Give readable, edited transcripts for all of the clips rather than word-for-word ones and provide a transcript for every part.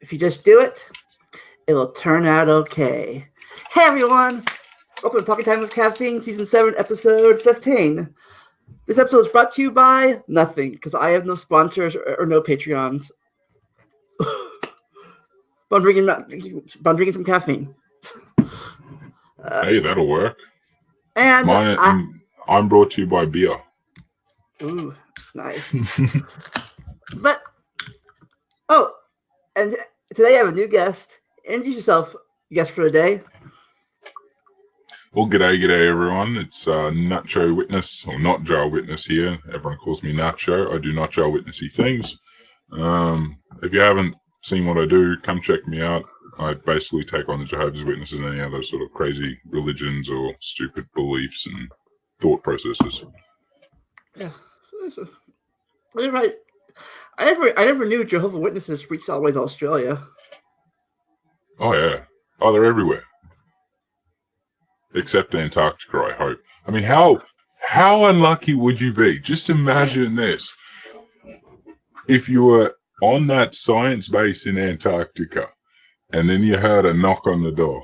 If you just do it, it'll turn out okay. Hey everyone! Welcome to Talking Time with Caffeine, Season 7, Episode 15. This episode is brought to you by nothing, because I have no sponsors or no Patreons. But I'm drinking some caffeine. Hey, that'll work. And I'm brought to you by beer. Ooh, that's nice. But, and today I have a new guest. Introduce yourself, guest for the day. Well, g'day everyone. It's Nacho Witness, or Not Jar Witness here. Everyone calls me Nacho. I do Not Jar Witnessy things. If you haven't seen what I do, come check me out. I basically take on the Jehovah's Witnesses and any other sort of crazy religions or stupid beliefs and thought processes. Yeah, right. I never knew Jehovah's Witnesses reached all the way to Australia. Oh yeah. Oh, they're everywhere. Except Antarctica, I hope. I mean, how unlucky would you be? Just imagine this. If you were on that science base in Antarctica, and then you heard a knock on the door.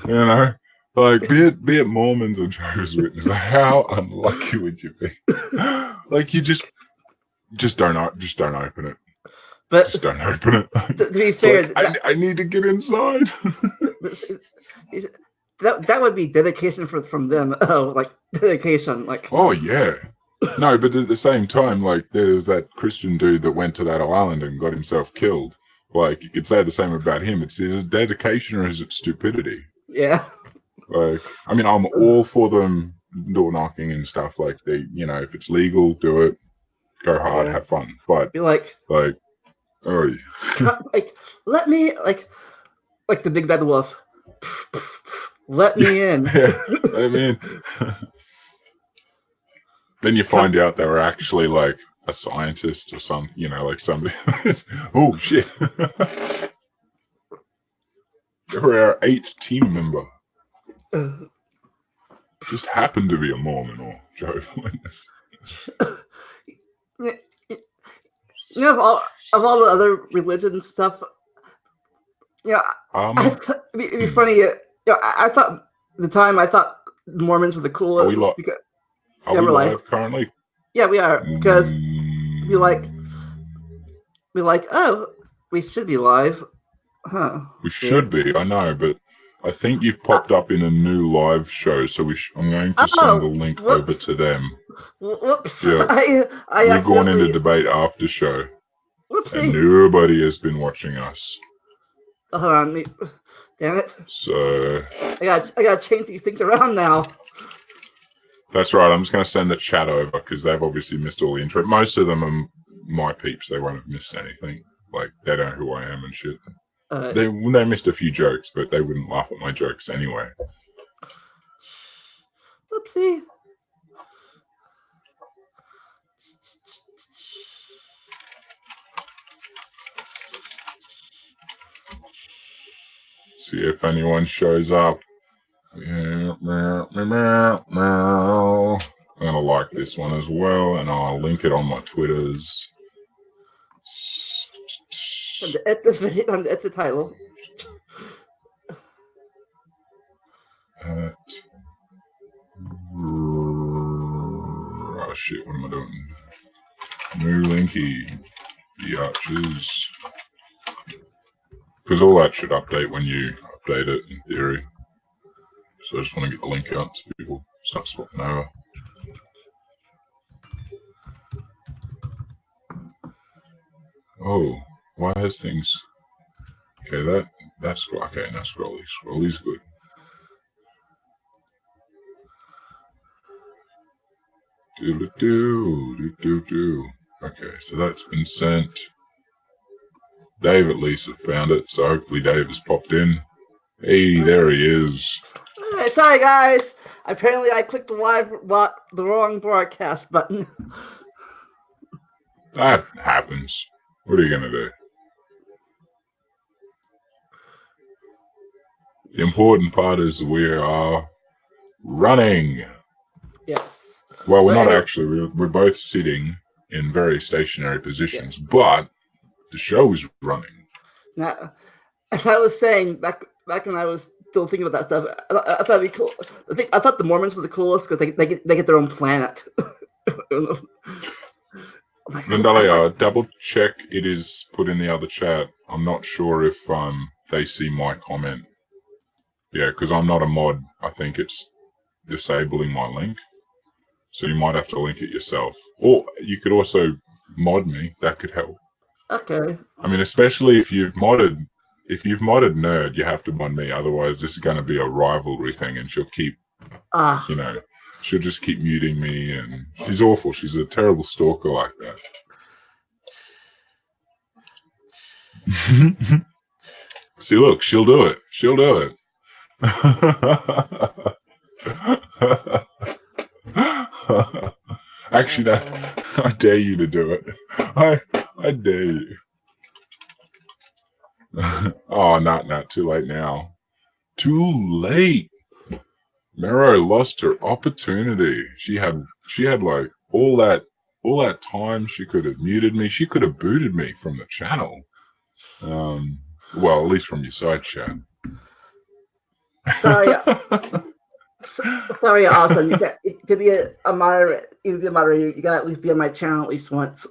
You know? Like, be it Mormons or Jehovah's Witnesses, how unlucky would you be? Like, you just don't open it. But just don't open it. To be fair, like, I need to get inside. That would be dedication from them. Oh, like dedication, like. Oh yeah. No, but at the same time, like there was that Christian dude that went to that island and got himself killed. Like you could say the same about him. Is it dedication or is it stupidity? Yeah. Like I mean, I'm all for them door knocking and stuff. Like they, if it's legal, do it. Go hard, have fun. But be like, oh, like let me like the big bad wolf. Let me in. Yeah, I mean, then you find out they were actually like a scientist or something, like somebody. Oh shit! They were our 8th team member. Just happened to be a Mormon or Jehovah's Witness. Of all the other religion stuff, it'd be funny. I thought at the time Mormons were the coolest. Are we live currently? Yeah, we are because we we should be live, huh? We should be. I know, but I think you've popped up in a new live show, so I'm going to send the link over to them. Whoops! Yeah. We've gone into debate after show. Whoopsie! And nobody has been watching us. Hold on, damn it! So I gotta change these things around now. That's right. I'm just going to send the chat over because they've obviously missed all the intro. Most of them are my peeps. They won't have missed anything. Like they don't know who I am and shit. They missed a few jokes, but they wouldn't laugh at my jokes anyway. Oopsie. See if anyone shows up. I'm gonna like this one as well, and I'll link it on my Twitters. At this video, at the title. Oh shit! What am I doing? New linky, biatches. Because all that should update when you update it, in theory. So I just want to get the link out so people start swapping over. Oh, why has things... Okay, that's... Okay, now Scrolly. Scrolly's good. Do. Okay, so that's been sent. Dave at least has found it, so hopefully Dave has popped in. Hey, there he is. Sorry, guys. Apparently, I clicked the wrong broadcast button. That happens. What are you gonna do? The important part is we are running. Yes. Well, we're not actually. We're both sitting in very stationary positions, but the show is running. Now, as I was saying back when I was still thinking about that stuff, I thought it'd be cool. I thought the Mormons were the coolest because they get their own planet. Lindalia, double check it is put in the other chat. I'm not sure if they see my comment. Yeah, because I'm not a mod. I think it's disabling my link. So you might have to link it yourself. Or you could also mod me. That could help. Okay. I mean, especially if you've modded Nerd, you have to mod me. Otherwise, this is going to be a rivalry thing, and she'll keep, she'll just keep muting me, and she's awful. She's a terrible stalker like that. See, look, she'll do it. She'll do it. Actually, I dare you to do it. I dare you. Oh, not too late now. Too late. Mero lost her opportunity. She had like all that time. She could have muted me. She could have booted me from the channel. Well, at least from your side chat. Sorry, awesome. To be a moderator, you gotta at least be on my channel at least once.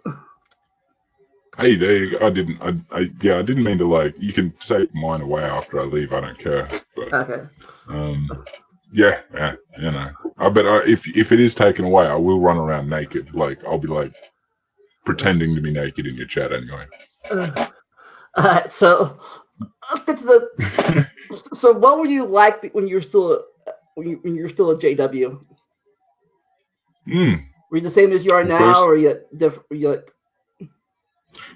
Hey, there you go. I didn't mean to you can take mine away after I leave. I don't care. But, okay. Yeah, you know. I bet if it is taken away, I will run around naked. I'll be pretending to be naked in your chat anyway. Alright, so let's get to the. So, what were you like when you were still a JW? Were you the same as you are now, or were you different?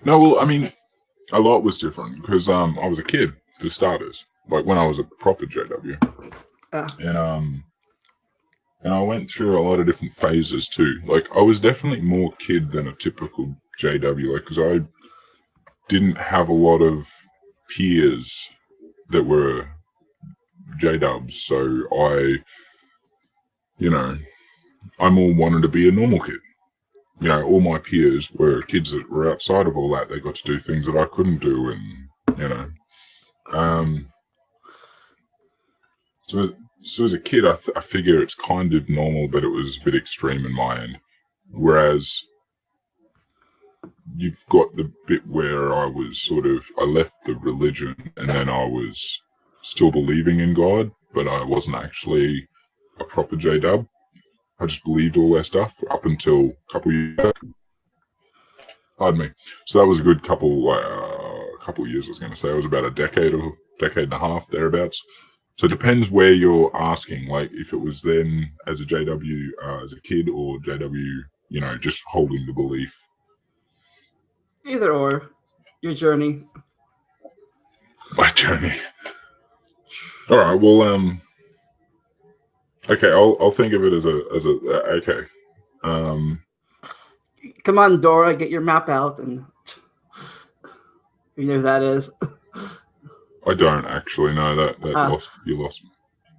No, well, I mean, a lot was different because I was a kid for starters. Like when I was a proper JW, and I went through a lot of different phases too. Like I was definitely more kid than a typical JW, because I didn't have a lot of peers that were JWs, so I more wanted to be a normal kid. You know, all my peers were kids that were outside of all that. They got to do things that I couldn't do, and So as a kid, I figure it's kind of normal, but it was a bit extreme in my end. Whereas you've got the bit where I left the religion, and then I was still believing in God, but I wasn't actually a proper J-dub. I just believed all that stuff up until a couple years back. Pardon me. So that was a good couple years, I was going to say. It was about a decade and a half, thereabouts. So it depends where you're asking, like if it was then as a JW as a kid, or JW, just holding the belief. Either or, your journey. My journey. All right. Well, okay. I'll think of it as a okay. Come on, Dora, get your map out, and you know who that is. I don't actually know that. You lost me.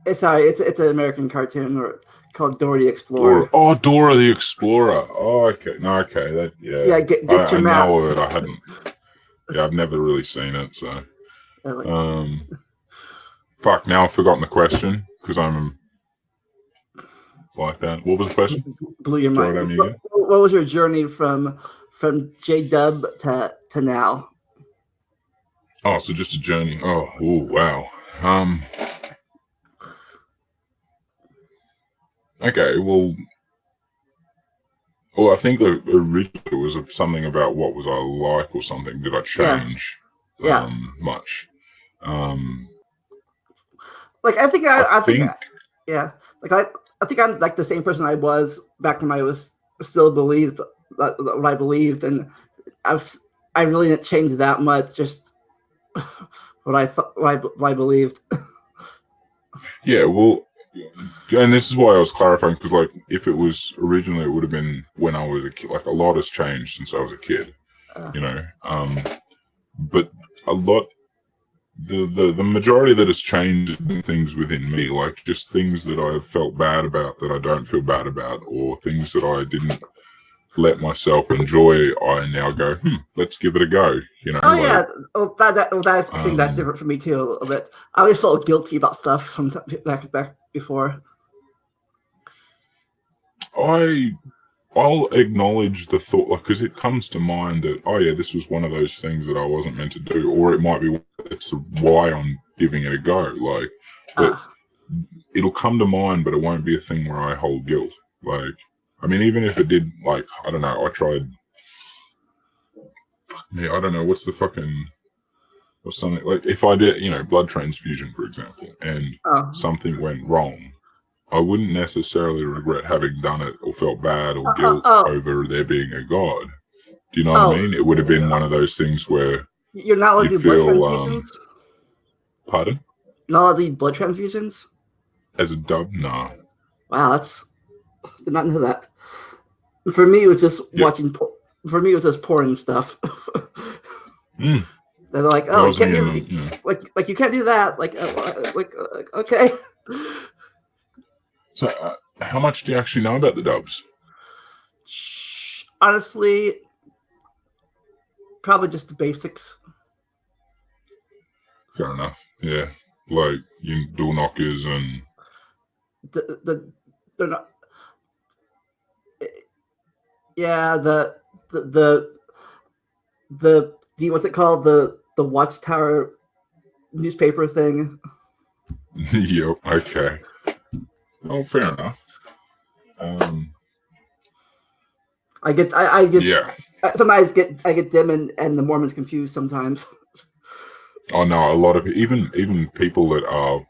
It's an American cartoon called Dora the Explorer. Dora the Explorer. Oh, okay. No, okay. Yeah, get your map. I know of it. I hadn't. Yeah, I've never really seen it. So, fuck. Now I've forgotten the question because I'm like that. What was the question? Blew your mind. What was your journey from J-dub to now? Oh, so just a journey. Oh, wow. Okay, well, I think the original was something about what was I like or something. Did I change much? Like I think I think I'm like the same person I was back when I was still believed what I believed, and I really didn't change that much. Just what I believed. Yeah, well, and this is why I was clarifying, because like if it was originally, it would have been when I was a kid. Like a lot has changed since I was a kid, but a lot. The majority that has changed have been things within me, like just things that I have felt bad about that I don't feel bad about, or things that I didn't let myself enjoy, I now go, let's give it a go. You know. Oh yeah, that's I think that's different for me too a little bit. I always felt guilty about stuff from back before. I'll acknowledge the thought, like, because it comes to mind that, oh yeah, this was one of those things that I wasn't meant to do, or it might be that's why I'm giving it a go. Like, but it'll come to mind, but it won't be a thing where I hold guilt. Like, I mean, even if it did, like, I don't know, I tried. I don't know what's something like if I did, blood transfusion, for example, and something went wrong. I wouldn't necessarily regret having done it or felt bad or guilt over there being a god. Do you know what I mean? It would have been one of those things where you're not allowed to do blood transfusions. Pardon? Not allowed to do blood transfusions? As a dub? Nah. Wow, did not know that. For me, it was just watching. For me, it was just porn stuff. They're like, oh, you can't do like you can't do that. Like okay. So, how much do you actually know about the dubs? Honestly, probably just the basics. Fair enough. Yeah, like door knockers and they're not. Yeah, the what's it called, the Watchtower newspaper thing. Yep. Okay. Oh, fair enough. I get yeah. Sometimes I get them and the Mormons confused sometimes. Oh no, a lot of even people that are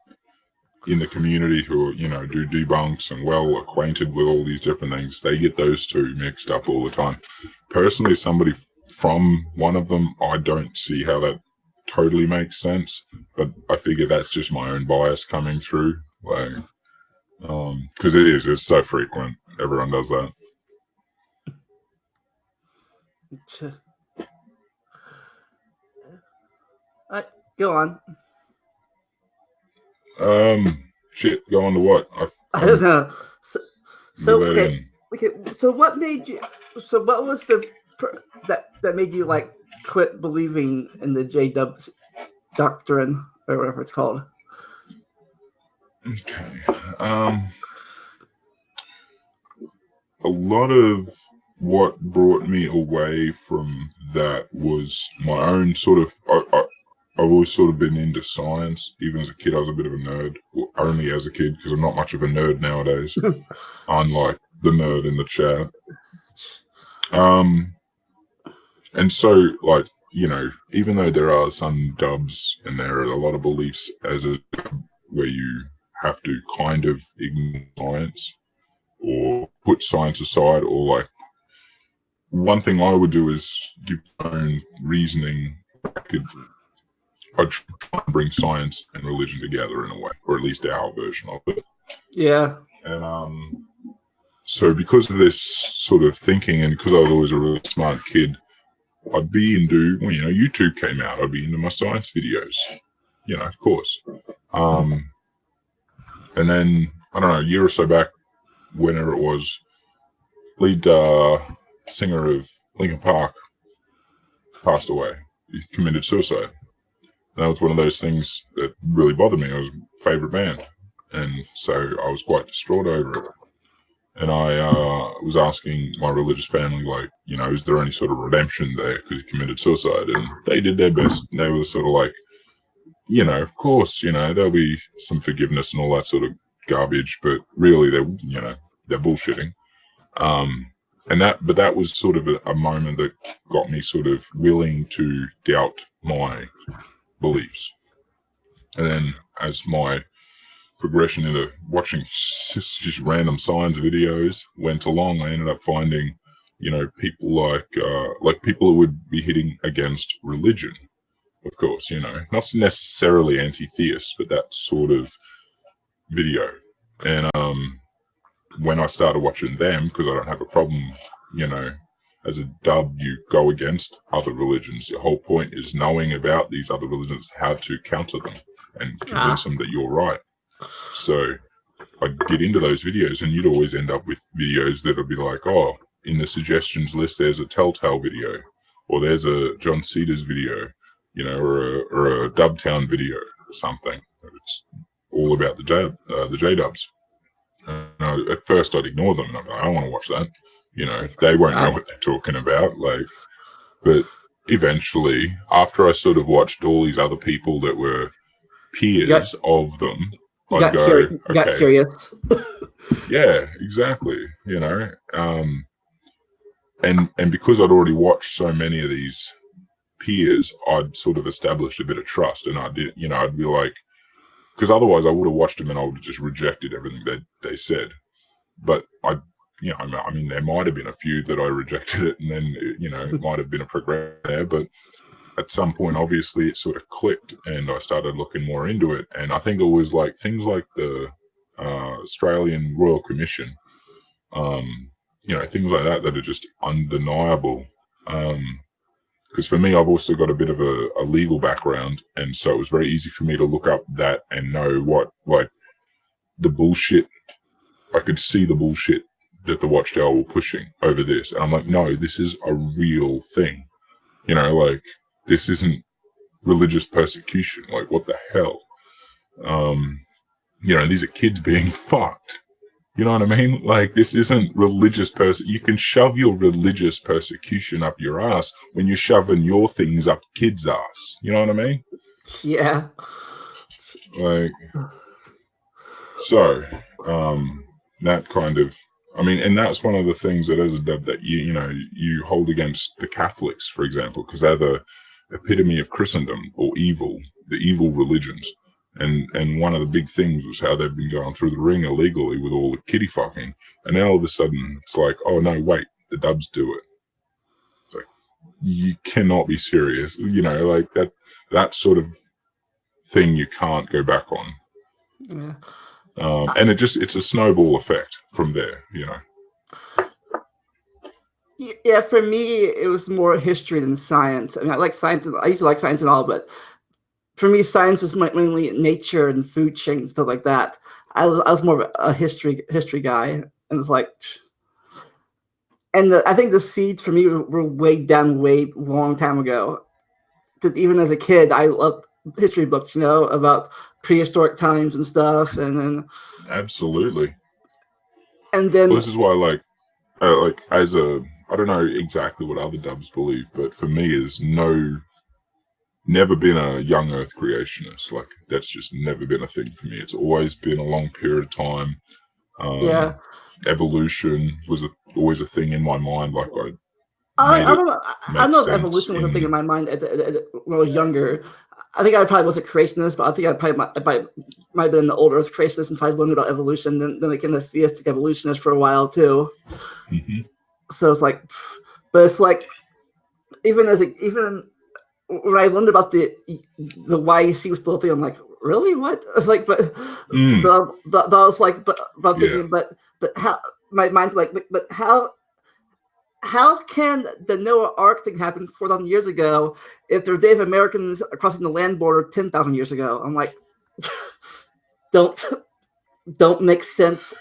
in the community who do debunks and well acquainted with all these different things, they get those two mixed up all the time. Personally, somebody from one of them, I don't see how that totally makes sense, but I figure that's just my own bias coming through, like, because it's so frequent. Everyone does that. Go on. Shit. Go on to what? I don't know. So okay. So what made you? So what was that made you like quit believing in the J-Dubs doctrine or whatever it's called? Okay. A lot of what brought me away from that was my own sort of. I've always sort of been into science. Even as a kid, I was a bit of a nerd. Well, only as a kid, because I'm not much of a nerd nowadays. Unlike the nerd in the chat. And so, like, even though there are some dubs and there are a lot of beliefs as a dub where you have to kind of ignore science or put science aside, or like, one thing I would do is give my own reasoning. I'd try and bring science and religion together in a way, or at least our version of it. Yeah. And so because of this sort of thinking, and because I was always a really smart kid, I'd be into, YouTube came out, I'd be into my science videos, of course. And then, I don't know, a year or so back, whenever it was, lead singer of Linkin Park passed away. He committed suicide. And that was one of those things that really bothered me. It was my favorite band. And so I was quite distraught over it. And I was asking my religious family, like, is there any sort of redemption there because he committed suicide? And they did their best. They were sort of like, of course, there'll be some forgiveness and all that sort of garbage, but really they're bullshitting. But that was sort of a moment that got me sort of willing to doubt my beliefs. And then as my progression into watching just random science videos went along, I ended up finding, people like people who would be hitting against religion, of course, not necessarily anti-theists, but that sort of video. And when I started watching them, because I don't have a problem, as a dub, you go against other religions. The whole point is knowing about these other religions, how to counter them and convince them that you're right. So I'd get into those videos, and you'd always end up with videos that would be like, oh, in the suggestions list there's a Telltale video, or there's a John Cedars video, you know, or a Dubtown video or something. It's all about the J-Dubs. At first I'd ignore them and I'm like, I don't want to watch that. You know, they won't know what they're talking about. Like, but eventually, after I sort of watched all these other people that were peers of them, I'd go, got curious. Yeah, exactly. You know, and because I'd already watched so many of these peers, I'd sort of established a bit of trust, and I'd be like, because otherwise I would have watched them and I would have just rejected everything they said. But I mean, there might have been a few that I rejected it, and then, you know, it might have been a progression there, but at some point, obviously, it sort of clicked, and I started looking more into it. And I think it was like things like the Australian Royal Commission, you know, things like that are just undeniable. Because for me, I've also got a bit of a legal background, and so it was very easy for me to look up that and know what, like, the bullshit. I could see the bullshit that the Watchtower were pushing over this. And I'm like, no, this is a real thing. You know, like, this isn't religious persecution. Like, what the hell? You know, these are kids being fucked. You know what I mean? Like, this isn't religious You can shove your religious persecution up your ass when you're shoving your things up kids' ass. You know what I mean? Yeah. Like, so, that kind of, I mean, and that's one of the things that as a dub that you hold against the Catholics, for example, because they're the epitome of Christendom, or evil, the evil religions. And one of the big things was how they've been going through the ring illegally with all the kiddie fucking. And now all of a sudden it's like, oh no, wait, the dubs do it. It's like, you cannot be serious. You know, like that sort of thing you can't go back on. Yeah. And it's a snowball effect from there, you know. Yeah, for me, it was more history than science. I mean, I like science. I used to like science and all, but for me, science was mainly nature and food chain, stuff like that. I was more of a history guy, and it's like, and I think the seeds for me were way down way long time ago. Because even as a kid, I loved history books, you know, about prehistoric times and stuff, and then absolutely. And then this is why, like as I don't know exactly what other dubs believe, but for me, is never been a young Earth creationist. Like, that's just never been a thing for me. It's always been a long period of time. Yeah. Evolution was always a thing in my mind. Like, I don't know. I know evolution was a thing in my mind when I was younger. I think I probably wasn't creationist, but I think I might have been the old Earth creationist until I learned about evolution. Then I became a theistic evolutionist for a while too. Mm-hmm. So it's like, but it's like, even when I learned about the YEC was still a thing, I'm like, really? What? Like, but I was like, but thinking, but how? My mind's like, but how can the Noah Ark thing happen 4,000 years ago if there's Native Americans crossing the land border 10,000 years ago? I'm like, don't make sense.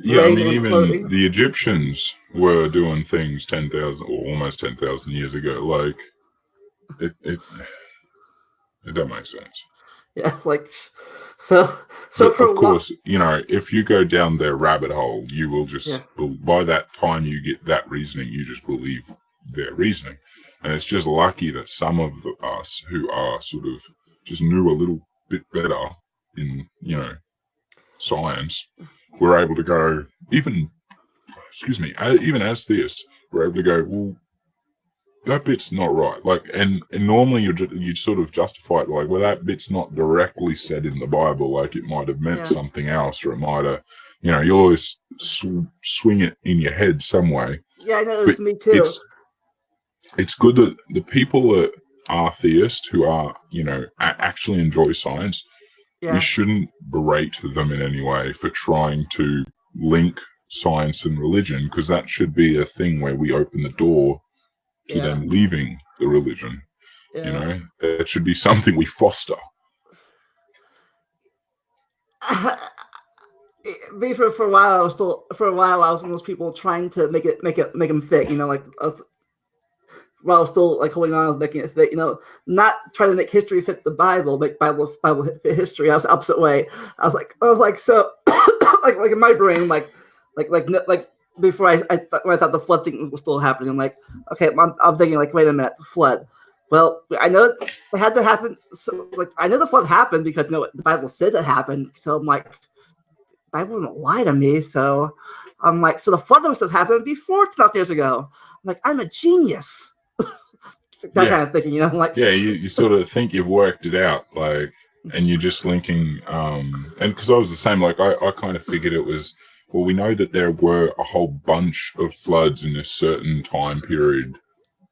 Yeah, I mean, even the Egyptians were doing things 10,000 or almost 10,000 years ago. Like, it don't make sense. Yeah, like, so but of course, you know, if you go down their rabbit hole, you will just, by that time you get that reasoning, you just believe their reasoning. And it's just lucky that some of us who are sort of just knew a little bit better in, you know, science, were able to go, even as theists, we're able to go, well, that bit's not right. Like, and normally you'd sort of justify it like, well, that bit's not directly said in the Bible. Like, it might have meant something else, or it might have, you know, you'll always swing it in your head some way. Yeah, I know, it's me too. It's good that the people that are theists, who are, you know, actually enjoy science, we shouldn't berate them in any way for trying to link science and religion, because that should be a thing where we open the door to them leaving the religion. You know, it should be something we foster. For a while, I was one of those people trying to make them fit. Like while I was still like holding on, making it fit. Not trying to make history fit the Bible, make Bible fit history. I was the opposite way. I was like so like in my brain, like before when I thought the flood thing was still happening. I'm like, okay, I'm thinking like, wait a minute, the flood. Well, I know it had to happen. So like, I know the flood happened because the Bible said it happened. So I'm like, the Bible doesn't lie to me. So I'm like, so the flood must have happened before 2,000 years ago. I'm like, I'm a genius. That kind of thinking, like. Yeah, you sort of think you've worked it out, like, and you're just linking, and because I was the same, like, I kind of figured it was, well, we know that there were a whole bunch of floods in a certain time period,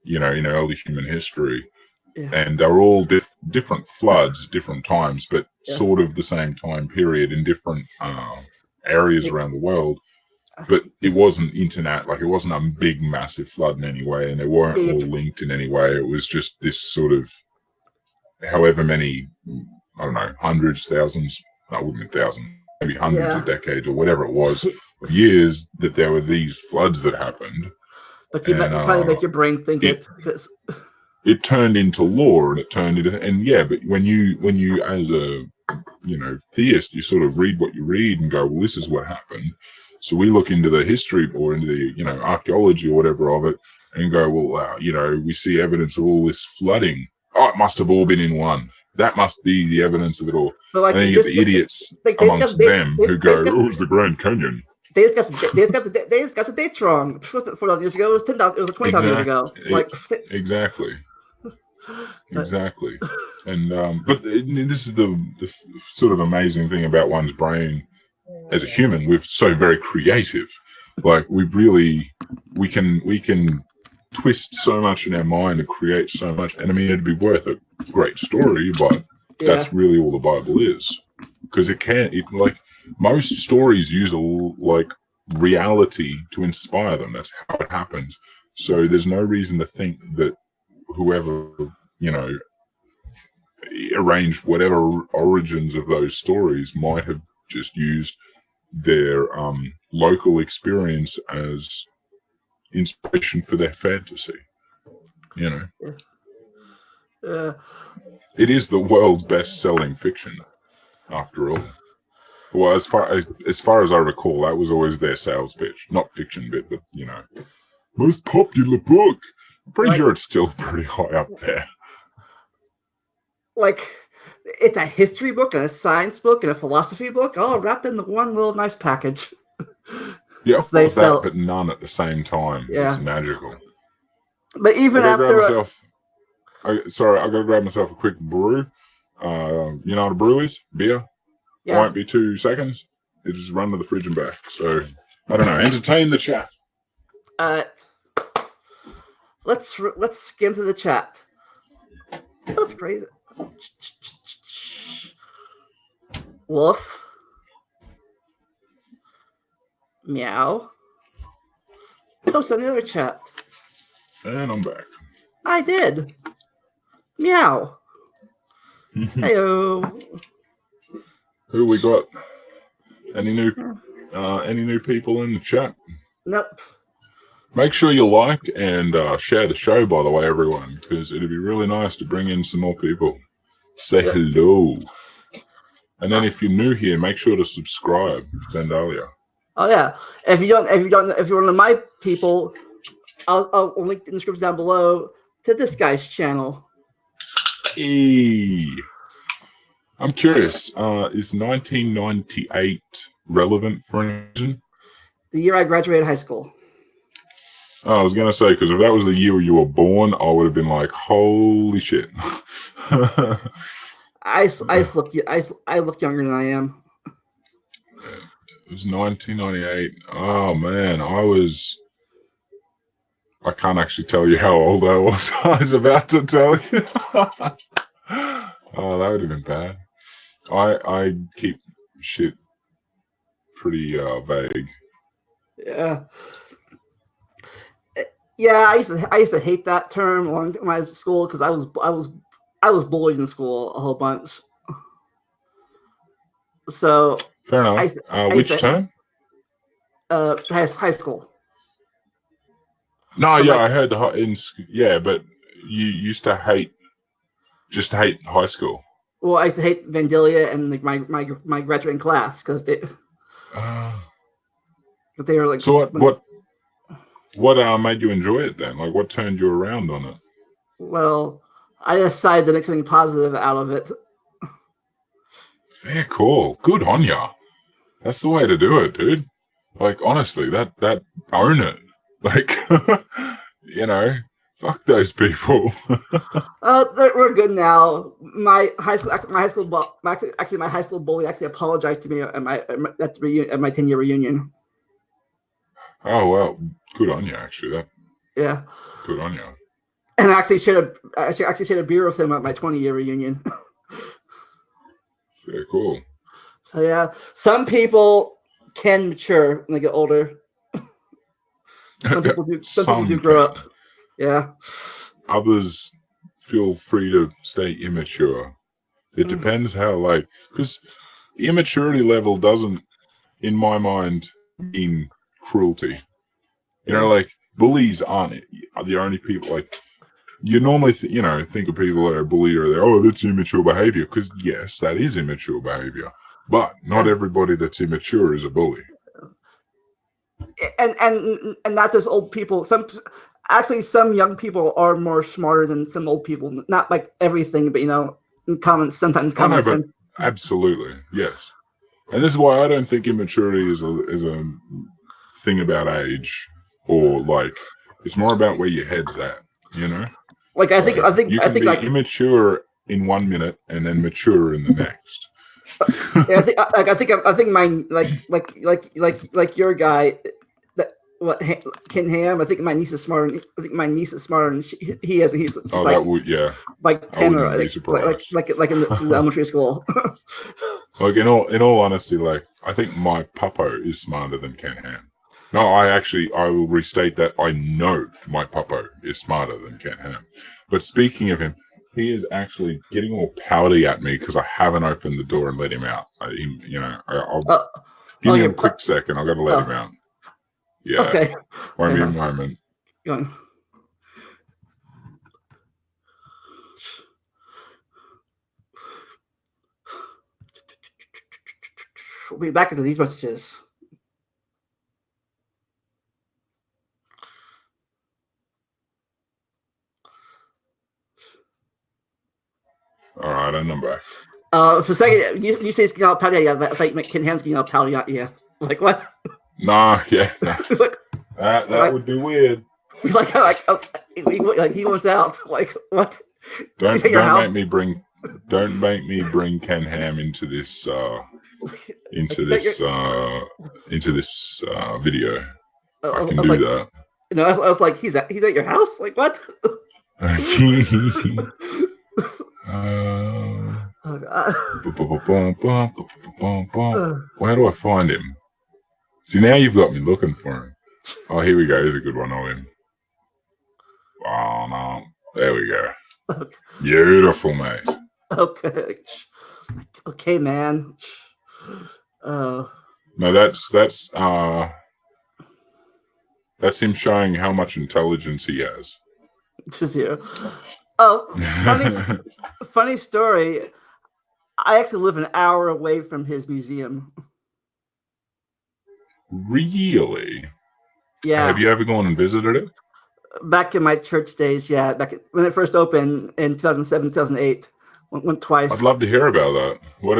in early human history, and they're all different floods at different times, but sort of the same time period in different areas around the world. But it wasn't internet, like it wasn't a big, massive flood in any way, and they weren't all linked in any way. It was just this sort of, however many, I don't know, hundreds, thousands, I wouldn't mean thousands, maybe hundreds of decades or whatever it was, of years that there were these floods that happened. But you probably make your brain think it turned into lore, and it turned into, but when you as a, theist, you sort of read what you read and go, well, this is what happened. So we look into the history or into the, archaeology or whatever of it and go, well, we see evidence of all this flooding. Oh, it must have all been in one. That must be the evidence of it all. But like, and then you get the idiots amongst them who go, oh, it was the Grand Canyon. They just got the dates wrong. 4,000 years ago, it was 10,000. It was 20,000 years ago. Exactly. And but this is the sort of amazing thing about one's brain. As a human, we're so very creative. Like we can twist so much in our mind and create so much. And I mean, it'd be worth a great story, but that's really all the Bible is, because like most stories use like reality to inspire them. That's how it happens. So there's no reason to think that whoever arranged whatever origins of those stories might have just used their local experience as inspiration for their fantasy. It is the world's best-selling fiction, after all. Well, as far as I recall, that was always their sales pitch. Not fiction bit, but most popular book. I'm pretty sure it's still pretty high up there. Like, it's a history book and a science book and a philosophy book, all wrapped into one little nice package. Yeah, so that, but none at the same time. Yeah. It's magical. But even after... I've got to grab myself a quick brew. You know what a brew is? Beer? Yeah. It won't be 2 seconds. It just run to the fridge and back. So, I don't know. Entertain the chat. Let's skim through the chat. Let's praise it. Wolf. Meow. Post on the other chat. And I'm back. I did. Meow. Heyo. Who we got? Any new people in the chat? Nope. Make sure you like and share the show, by the way, everyone, because it'd be really nice to bring in some more people. Say hello. And then if you're new here, make sure to subscribe, Vandalia. Oh yeah. If you're one of my people, I'll link in the description down below to this guy's channel. Hey. I'm curious, is 1998 relevant for any reason? The year I graduated high school. Oh, I was going to say, because if that was the year you were born, I would have been like, holy shit. I look younger than I am. It was 1998. Oh, man, I can't actually tell you how old I was. I was about to tell you. Oh, that would have been bad. I keep shit pretty vague. Yeah. Yeah, I used to hate that term when I was in school because I was bullied in school a whole bunch. So Fair I enough. used I used Which to term? high school. No, From yeah, like I heard yeah, but you used to hate high school. well, I used to hate Vandalia and like my graduating class because Uh, they were like so what made you enjoy it then? Like, what turned you around on it? well, I decided to make something positive out of it. Fair call. Good on ya. That's the way to do it, dude. Like, honestly, that own it. Like, fuck those people. We're good now. My high school, my high school bully actually apologized to me at my 10-year reunion. Oh well, good on you. Actually, that Yeah, good on you. and I actually shared a beer with him at my 20-year reunion. Very cool. So yeah, some people can mature when they get older. Some people do. Some people do grow up. Yeah. Others feel free to stay immature. It depends how, like, because the immaturity level doesn't, in my mind, mean cruelty. Like, bullies aren't the only people. Like, you normally, think of people that are bullied or they're, that's immature behavior. Because yes, that is immature behavior. But not everybody that's immature is a bully. And not just old people. Some young people are more smarter than some old people. Not like everything, but sometimes common sense. But absolutely, yes. And this is why I don't think immaturity is a thing about age, or like it's more about where your head's at. Like I think you can be like immature in 1 minute and then mature in the next. Yeah, I think mine like your guy that Ken Ham. I think my niece is smarter. I think my niece is smarter than he is. He's like, that would like 10 or like in the elementary school. Like in all honesty, like I think my puppo is smarter than Ken Ham. No, I will restate that. I know my puppo is smarter than Ken Ham. But speaking of him, he is actually getting all pouty at me because I haven't opened the door and let him out. I'll give me a quick second. I've got to let him out. Yeah. Okay. Won't be a moment. Go on. We'll be back into these messages. All right, I'm back. For a second, you say it's getting out pouty. Yeah, I think Ken Ham's getting out pouty. Yeah. Like what? Nah, yeah. Nah. that would be weird. Like he wants out. Like what? Don't make me bring Ken Ham into this video. I can do that. I was like, he's at your house. Like what? Where do I find him? See, now you've got me looking for him. Oh, here we go. Here's a good one of him. Oh, no. There we go. Okay. Beautiful, mate. Okay, man. No, that's him showing how much intelligence he has. To zero. Oh, funny story. I actually live an hour away from his museum. Really? Yeah. Have you ever gone and visited it? Back in my church days, yeah. Back when it first opened in 2007, 2008. Went twice. I'd love to hear about that. What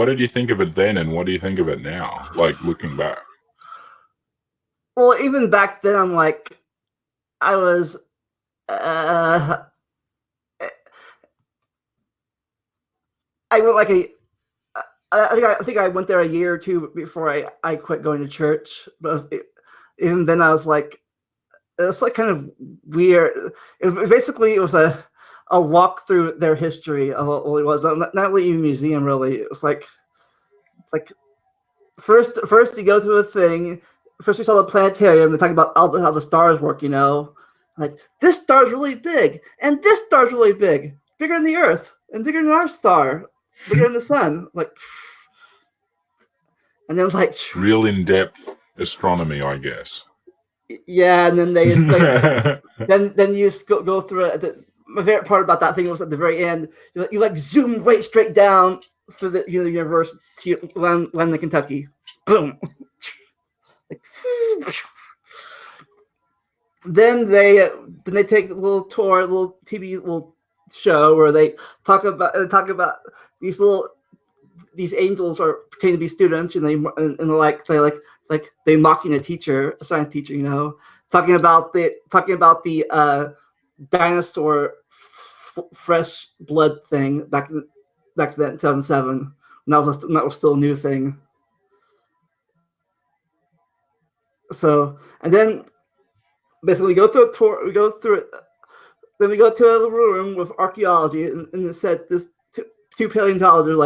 did you think of it then, and what do you think of it now? Like looking back. Well, even back then, I'm like, I was. I went like I think I went there a year or two before I quit going to church. But even then, I was like, it's like kind of weird. Basically, it was a walk through their history. It was not really a museum. Really, it was like first you go to a thing. First, we saw the planetarium. They talk about how the stars work. Like this star's really big, and this star's really big, bigger than the Earth, and bigger than our star, bigger than the sun. Like, And then like real in-depth astronomy, I guess. Yeah, and then they then you just go through it. My favorite part about that thing was at the very end. You like zoom right straight down through the universe to London, Kentucky. Boom. Like, then they take a little tour, a little TV little show where they talk about these angels are pretending to be students, and they mocking a teacher, a science teacher, talking about the dinosaur fresh blood thing back then 2007. That was still a new thing. So, and then basically we go through a tour. We go through it. Then we go to the room with archaeology, and it said this two paleontologists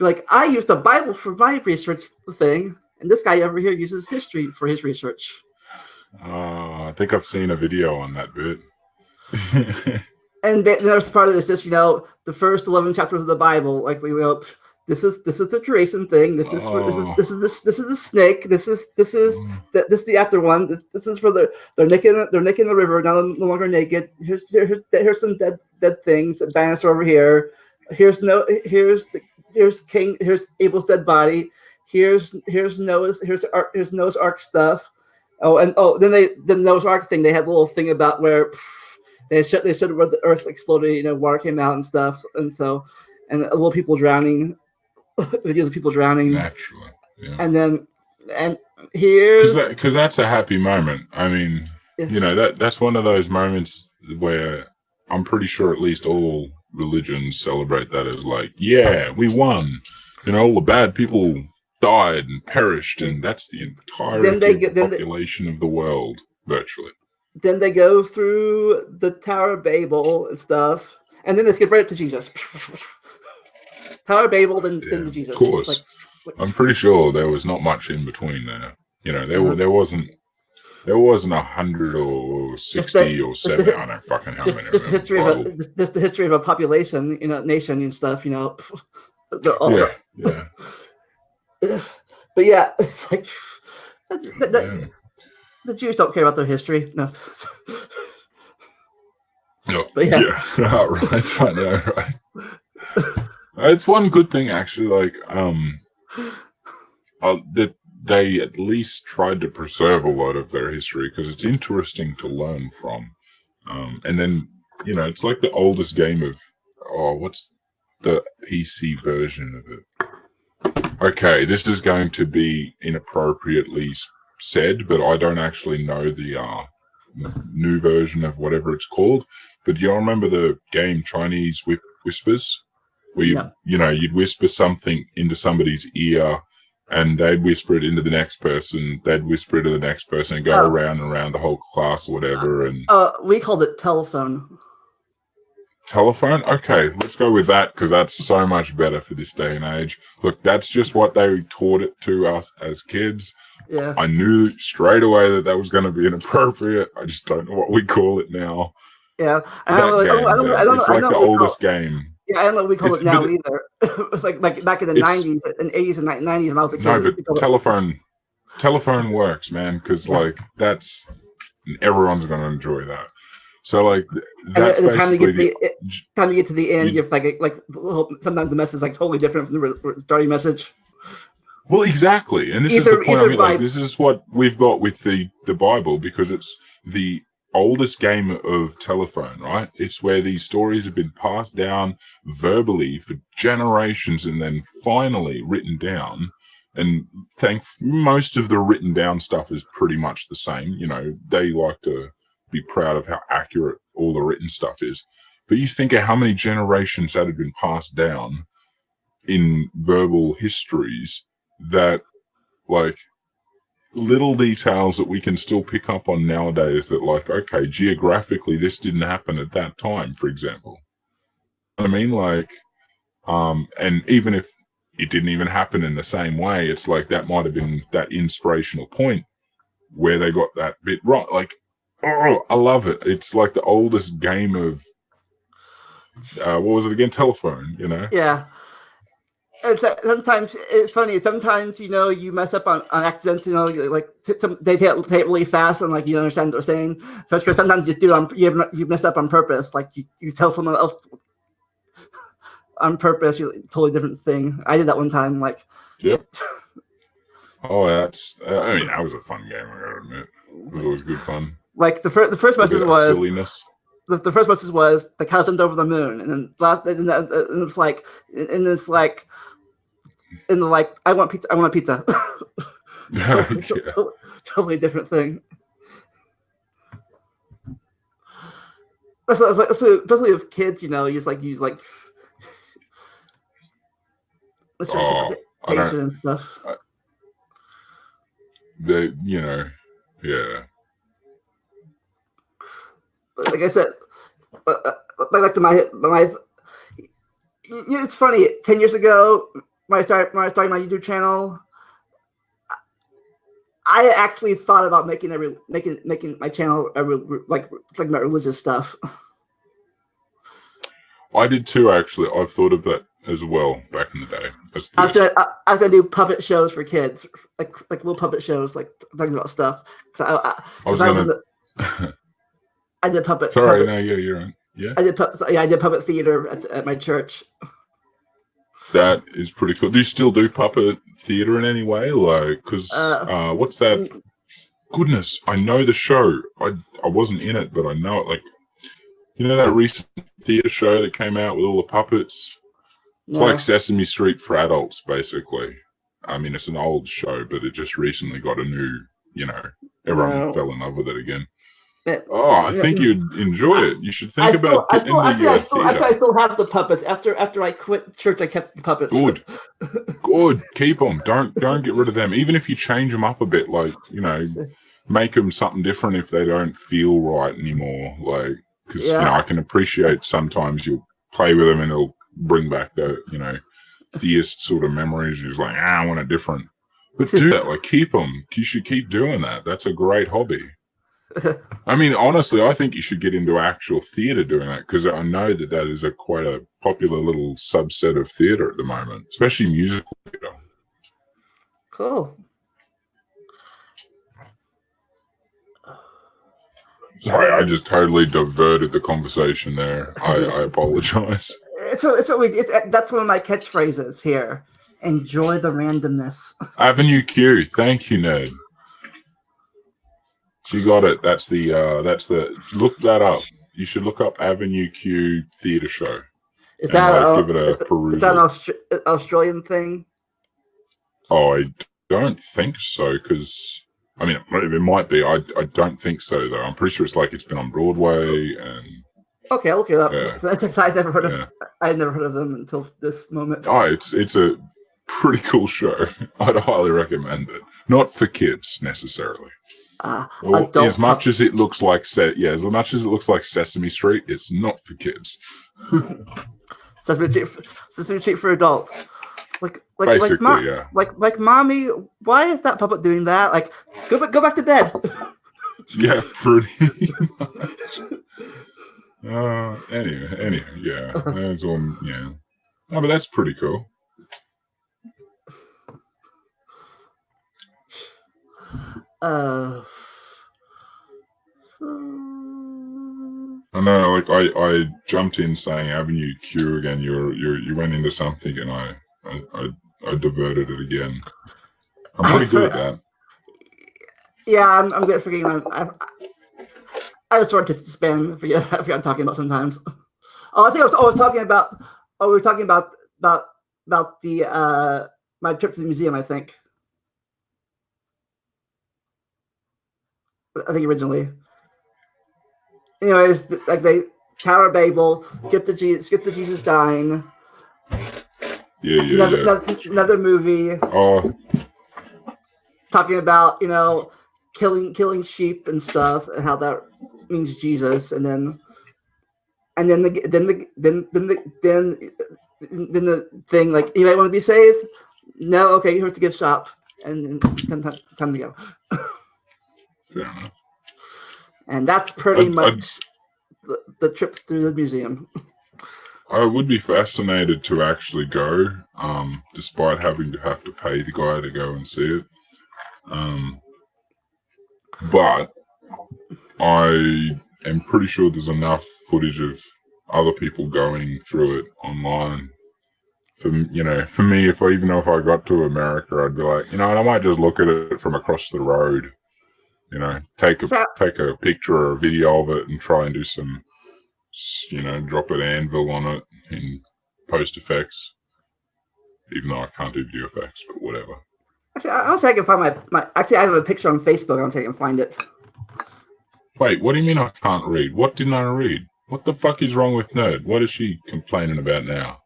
like I used the Bible for my research thing, and this guy over here uses history for his research. I think I've seen a video on that bit. And there's part of this, just the first 11 chapters of the Bible, like we go, this is the creation thing. This is the snake. This is the after one. This is for they're naked in the river, no longer naked. Here's some dead things. A dinosaur over here. Here's Abel's dead body. Here's Noah's Ark stuff. Then the Noah's Ark thing. They had a little thing about where they showed where the Earth exploded. Water came out and stuff, and little people drowning. Videos of people drowning. Naturally, yeah. And here's because that's a happy moment. I mean, that's one of those moments where I'm pretty sure at least all religions celebrate that as like, yeah, we won. All the bad people died and perished, and that's the entirety of the population of the world, virtually. Then they go through the Tower of Babel and stuff, and then they skip right to Jesus. Tower of Babel, then to Jesus. Of course. I'm pretty sure there was not much in between there. There wasn't 100 or 60 or 70. I don't fucking how many. Just the history of a population, nation and stuff. They're all, yeah. But yeah, it's like the Jews don't care about their history. No. No. But yeah. Right. I know, right. It's one good thing, actually, that they at least tried to preserve a lot of their history, because it's interesting to learn from. And then, it's like the oldest game of, what's the PC version of it? Okay, this is going to be inappropriately said, but I don't actually know the new version of whatever it's called. But do you remember the game Chinese Whispers? Where you'd whisper something into somebody's ear, and they'd whisper it into the next person. They'd whisper it to the next person, and go around and around the whole class or whatever. And we called it telephone. Telephone? Okay, let's go with that, because that's so much better for this day and age. Look, that's just what they taught it to us as kids. Yeah. I knew straight away that was going to be inappropriate. I just don't know what we call it now. Yeah, It's like the oldest game. Yeah, I don't know what we call it now either. like back in the 90s and 80s and 90s when I was a kid. No, but telephone works, man, because that's everyone's going to enjoy that. So that's and basically time you get to the end, you're like sometimes the message is totally different from the starting message. Well, exactly, and this is the point. I mean, this is what we've got with the Bible, because it's the oldest game of telephone, right? It's where these stories have been passed down verbally for generations and then finally written down. And most of the written down stuff is pretty much the same. They like to be proud of how accurate all the written stuff is. But you think of how many generations that had been passed down in verbal histories, that little details that we can still pick up on nowadays, that okay, geographically this didn't happen at that time, for example. I mean, and even if it didn't even happen in the same way, it's that might have been that inspirational point where they got that bit right. I love it. It's the oldest game of what was it again? Telephone, Yeah. Sometimes it's funny. Sometimes you mess up on accident. Like they take it really fast and like you understand what they're saying. So it's because sometimes you do you mess up on purpose. Like you tell someone else on purpose, totally different thing. I did that one time. Like yep. Oh, that's. I mean, that was a fun game. I gotta admit, it was always good fun. Like the first message was silliness. The first message was the cow jumped over the moon, and then it's like, I want pizza. I want a pizza. Totally different thing. So, especially with kids, use and stuff. Yeah. Like I said, it's funny. 10 years ago, when I started my YouTube channel, I actually thought about making my channel like my religious stuff. I did too, actually. I've thought of that as well back in the day. I was gonna do puppet shows for kids, like little puppet shows, like talking about stuff. I did puppet. Sorry, no, yeah, you're right. Yeah, I did puppet theater at my church. That is pretty cool. Do you still do puppet theater in any way? Like, because what's that? Goodness, I know the show. I wasn't in it, but I know it. Like, that recent theater show that came out with all the puppets? It's like Sesame Street for adults, basically. I mean, it's an old show, but it just recently got a new, everyone fell in love with it again. I think you'd enjoy it. You should think about getting into theater. I still have the puppets. After I quit church, I kept the puppets. Good. Keep them. Don't get rid of them. Even if you change them up a bit, like, make them something different if they don't feel right anymore. Like, because I can appreciate sometimes you'll play with them and it'll bring back the theist sort of memories. You're just like, I want it different. But do that. Like, keep them. You should keep doing that. That's a great hobby. I mean, honestly, I think you should get into actual theater doing that, because I know that is quite a popular little subset of theater at the moment, especially musical theater. Cool. Sorry, I just totally diverted the conversation there. I apologize. It's what we. That's one of my catchphrases here. Enjoy the randomness. Avenue Q. Thank you, Ned. You got it. That's the look that up. You should look up Avenue Q theater show. Is that give it a perusal? Is that an Australian thing? Oh, I don't think so. Because I mean, it might be. I don't think so though. I'm pretty sure it's been on Broadway and. Okay, I'll look it up. Yeah. I had never heard of them until this moment. Oh, it's a pretty cool show. I'd highly recommend it. Not for kids necessarily. As much as it looks like Sesame Street, it's not for kids. Sesame Street for adults. Basically, yeah. Like, mommy, why is that puppet doing that? Like, go back to bed. Yeah, pretty much. Anyway, yeah. That's all. Yeah. Oh, but that's pretty cool. I know, like I jumped in saying Avenue Q again. You went into something, and I diverted it again. I'm pretty good at that. Yeah, I'm good at forgetting. I just sort of spam. I forget I'm talking about sometimes. Oh, I think I was talking about. Oh, we were talking about the my trip to the museum. I think originally. Anyways, like they Tower of Babel, skip to Jesus dying. Yeah. Another movie. Oh. Talking about killing sheep and stuff, and how that means Jesus, and then the thing, like, you might want to be saved. No, okay, here's the gift shop, and then time to go. Fair enough. And that's pretty much the trip through the museum. I would be fascinated to actually go, despite having to pay the guy to go and see it. But I am pretty sure there's enough footage of other people going through it online. For me, if I got to America, I'd be like, and I might just look at it from across the road. Take a picture or a video of it and try and do some, drop an anvil on it in post effects. Even though I can't do video effects, but whatever. Actually, I don't think I can find my. Actually, I have a picture on Facebook. I don't think I can find it. Wait, what do you mean I can't read? What didn't I read? What the fuck is wrong with Nerd? What is she complaining about now?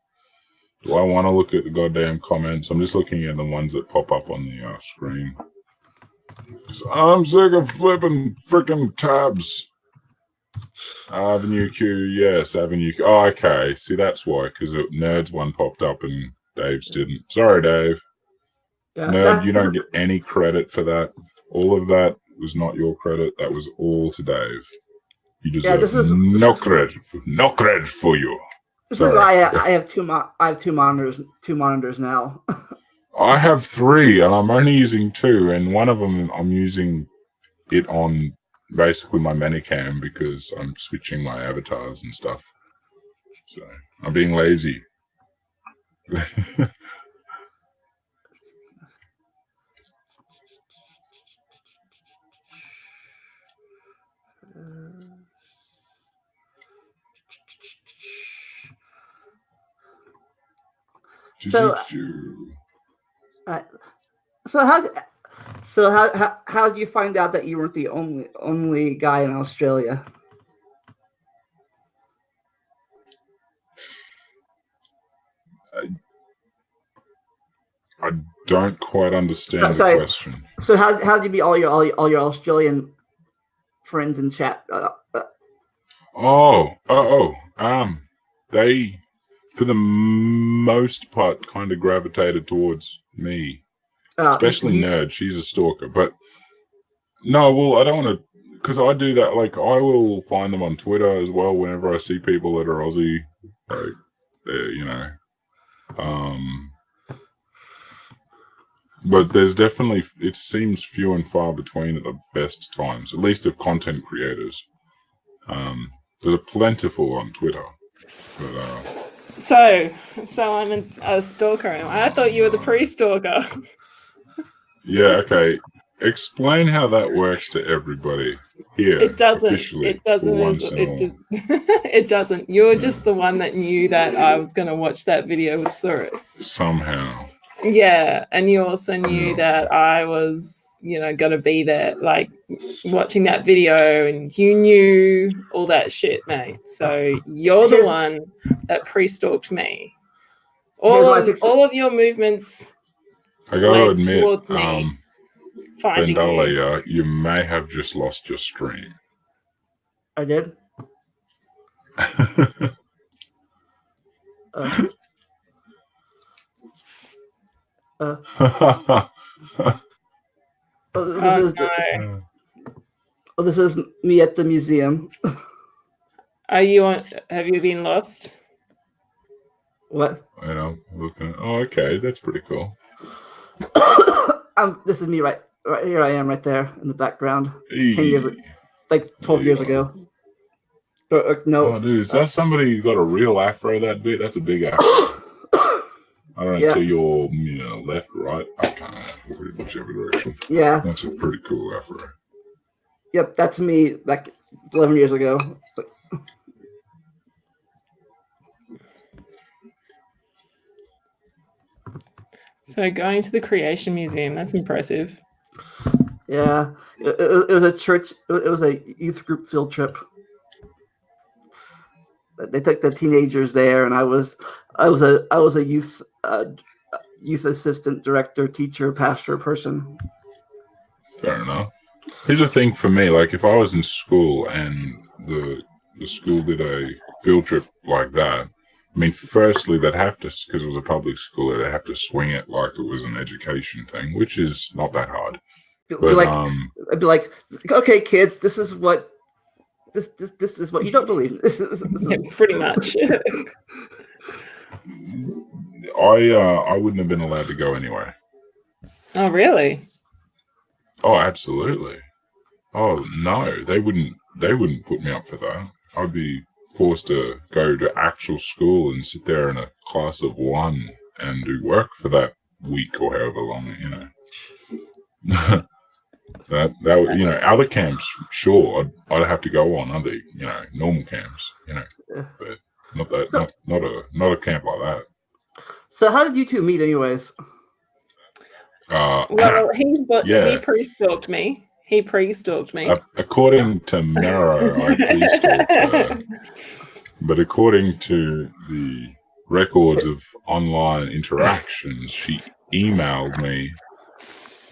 Do I want to look at the goddamn comments? I'm just looking at the ones that pop up on the screen. I'm sick of flipping freaking tabs. Avenue Q, yes, Avenue Q. Oh, okay. See, that's why, because Nerd's one popped up and Dave's didn't. Sorry, Dave. Yeah, Nerd, you don't get any credit for that. All of that was not your credit. That was all to Dave. You deserve no credit for you. This is why I have two monitors now. I have 3, and I'm only using 2, and one of them I'm using it on basically my Manicam because I'm switching my avatars and stuff. So I'm being lazy. So how did you find out that you weren't the only guy in Australia? I don't quite understand the question. So how did you meet all your Australian friends in chat? They, for the most part, kind of gravitated towards me, especially Nerd. She's a stalker, but no, well, I don't want to, because I do that. Like, I will find them on Twitter as well whenever I see people that are Aussie, like, But there's definitely, it seems few and far between at the best times, at least of content creators. There's a plentiful on Twitter. But, So I'm a stalker. I thought you were the pre-stalker. Yeah, okay. Explain how that works to everybody here. It doesn't. Officially, it doesn't. It doesn't. You're just the one that knew that I was going to watch that video with Surus. Somehow. Yeah, and you also knew that I was, going to be there, like, watching that video, and you knew all that shit, mate. So you're the one that pre-stalked me. All of your movements. I gotta admit, Bendalia, you may have just lost your stream. I did. This is me at the museum. Are you on? Have you been lost? What? I know. Looking. Oh, okay, that's pretty cool. This is me right here. I am right there in the background. Hey. 10 years, like 12 years ago. No. Oh, dude, is that somebody who got a real afro that big? That's a big afro. I don't know to your left, right. I can't. Pretty much every direction. Yeah. That's a pretty cool afro. Yep, that's me like 11 years ago. So going to the Creation Museum, that's impressive. Yeah, it was a church. It was a youth group field trip. They took the teenagers there, and I was a youth assistant, director, teacher, pastor person. Fair enough. Here's the thing for me: like, if I was in school and the school did a field trip like that, I mean, firstly, they'd have to, because it was a public school, they'd have to swing it like it was an education thing, which is not that hard. But, I'd be like, okay, kids, this is what you don't believe. This is pretty much. I wouldn't have been allowed to go anyway. Oh, really? Oh, absolutely. Oh no, they wouldn't put me up for that. I'd be forced to go to actual school and sit there in a class of 1 and do work for that week or however long, you know. that you know, other camps, sure, I'd have to go on other, you know, normal camps, you know, but not that, not a camp like that. So how did you two meet, anyways? Well, he Yeah. pre-stalked me. He pre-stalked me. According to Marrow, I pre-stalked her. But according to the records of online interactions, she emailed me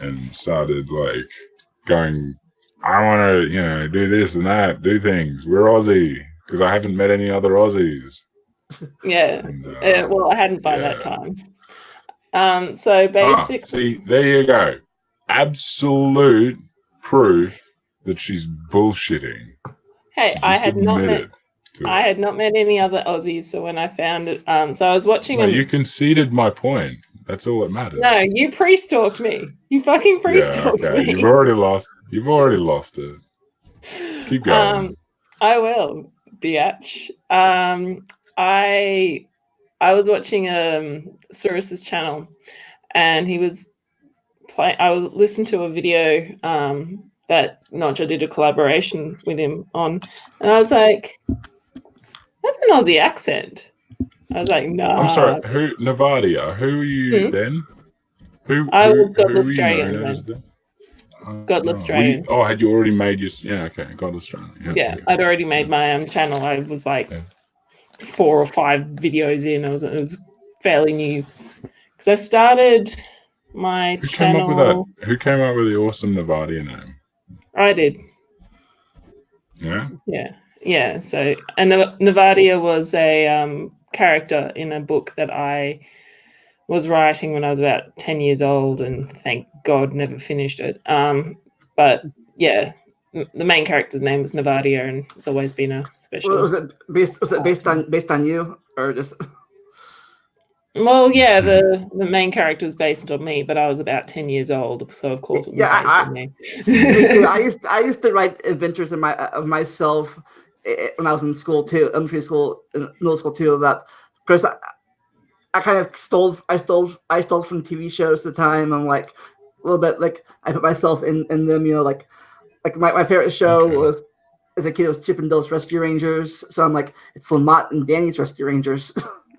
and started like going, I want to, you know, do this and that, do things. We're Aussie because I haven't met any other Aussies. Yeah. And, Well, I hadn't by that time. So basically, see, there you go. Absolute proof that she's bullshitting. Hey, She I just had not admitted met. to it. I had not met any other Aussies. So when I found it, so I was watching. No, you conceded my point. That's all that matters. No, you pre-stalked me. You fucking pre-stalked okay. me. You've already lost it. Keep going. I will, biatch. I was watching Cyrus's channel, and he was playing. I was listening to a video that Notcha did a collaboration with him on, and I was like, "That's an Aussie accent." I was like, "No." I'm sorry. Who? Navadia. Who are you then? I was God who are you Australian known then. as then? God Australian. Had you already made your? Yeah. Okay. God Australian. Yeah, okay. I'd already made my channel. I was like 4 or 5 videos in. It was fairly new because I started my channel. Who came up with the awesome Navadia name? I did. Yeah. Yeah. So, and Navadia was a character in a book that I was writing when I was about 10 years old, and thank God never finished it. But yeah, the main character's name was Navadia, and it's always been a special. Was it based on you, or just? Well, yeah, the main character was based on me, but I was about 10 years old, so of course it was based on me. I used to write adventures of myself when I was in school too, elementary school, middle school too. About because I kind of stole from TV shows at the time. I'm like a little bit like I put myself in them, you know, like my favorite show was as a kid was Chip and Dale's Rescue Rangers. So I'm like, it's Lamont and Danny's Rescue Rangers.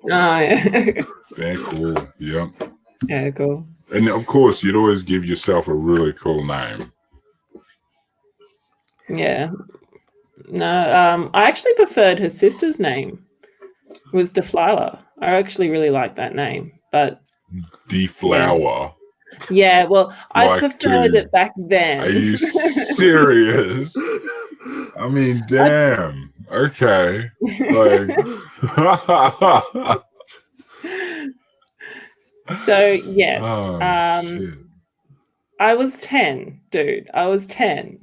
Oh, yeah. Very cool. Yeah. Yeah, cool. And of course, you'd always give yourself a really cool name. Yeah. No, I actually preferred her sister's name. It was Deflower. I actually really liked that name, but Deflower. Yeah, well, I Like preferred it back then. Are you serious? I mean, damn. Okay. Like. So yes, shit. I was 10, dude. I was 10.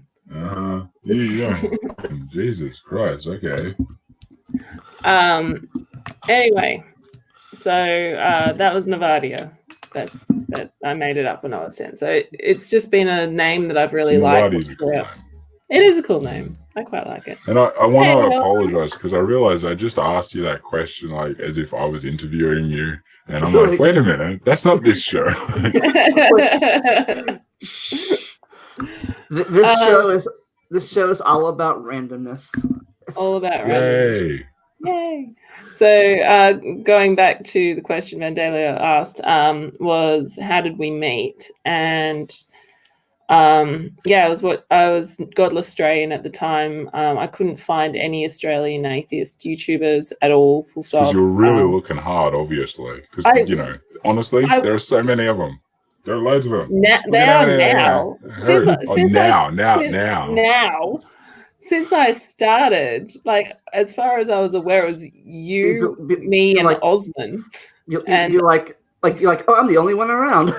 Yeah. Jesus Christ. Okay. Anyway, so that was Navadia. That I made it up when I was 10. So it's just been a name that I've really liked. Navadia's a cool name. It is a cool name. I quite like it. And I want to apologize because I realized I just asked you that question like as if I was interviewing you. And I'm like, wait a minute, that's not this show. This show is all about randomness. All about randomness. Yay. So going back to the question Vandalia asked was how did we meet? And I was Godless Australian at the time. I couldn't find any Australian atheist YouTubers at all, full stop. Because you're really looking hard, obviously. Because, honestly, there are so many of them. There are loads of them. Now. Since I started, like, as far as I was aware, it was you, me, and Osman. You're like, oh, I'm the only one around.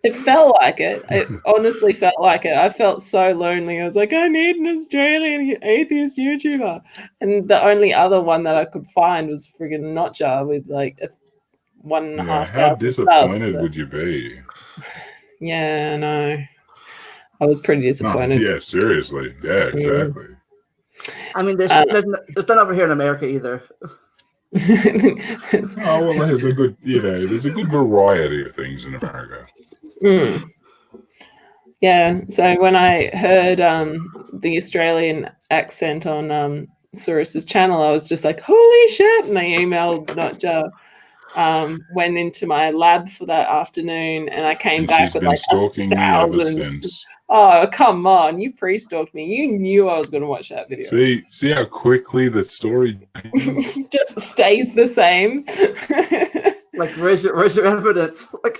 It felt like it. It honestly felt like it. I felt so lonely. I was like, I need an Australian atheist YouTuber. And the only other one that I could find was friggin' Notcha with like 1.5 Yeah, how thousand disappointed subs. would you be? Yeah, no. I was pretty No, disappointed. yeah, seriously. Yeah, exactly. I mean, there's none over here in America either. Oh well, there's a good, there's a good variety of things in America. Yeah, so when I heard the Australian accent on Saurus's channel, I was just like, holy shit! And I emailed Notja, went into my lab for that afternoon, and I came And back she's with been like stalking me ever 1,000. since. Oh, come on. You pre-stalked me. You knew I was going to watch that video. See how quickly the story changes? Just stays the same. Like, where's your evidence? Like,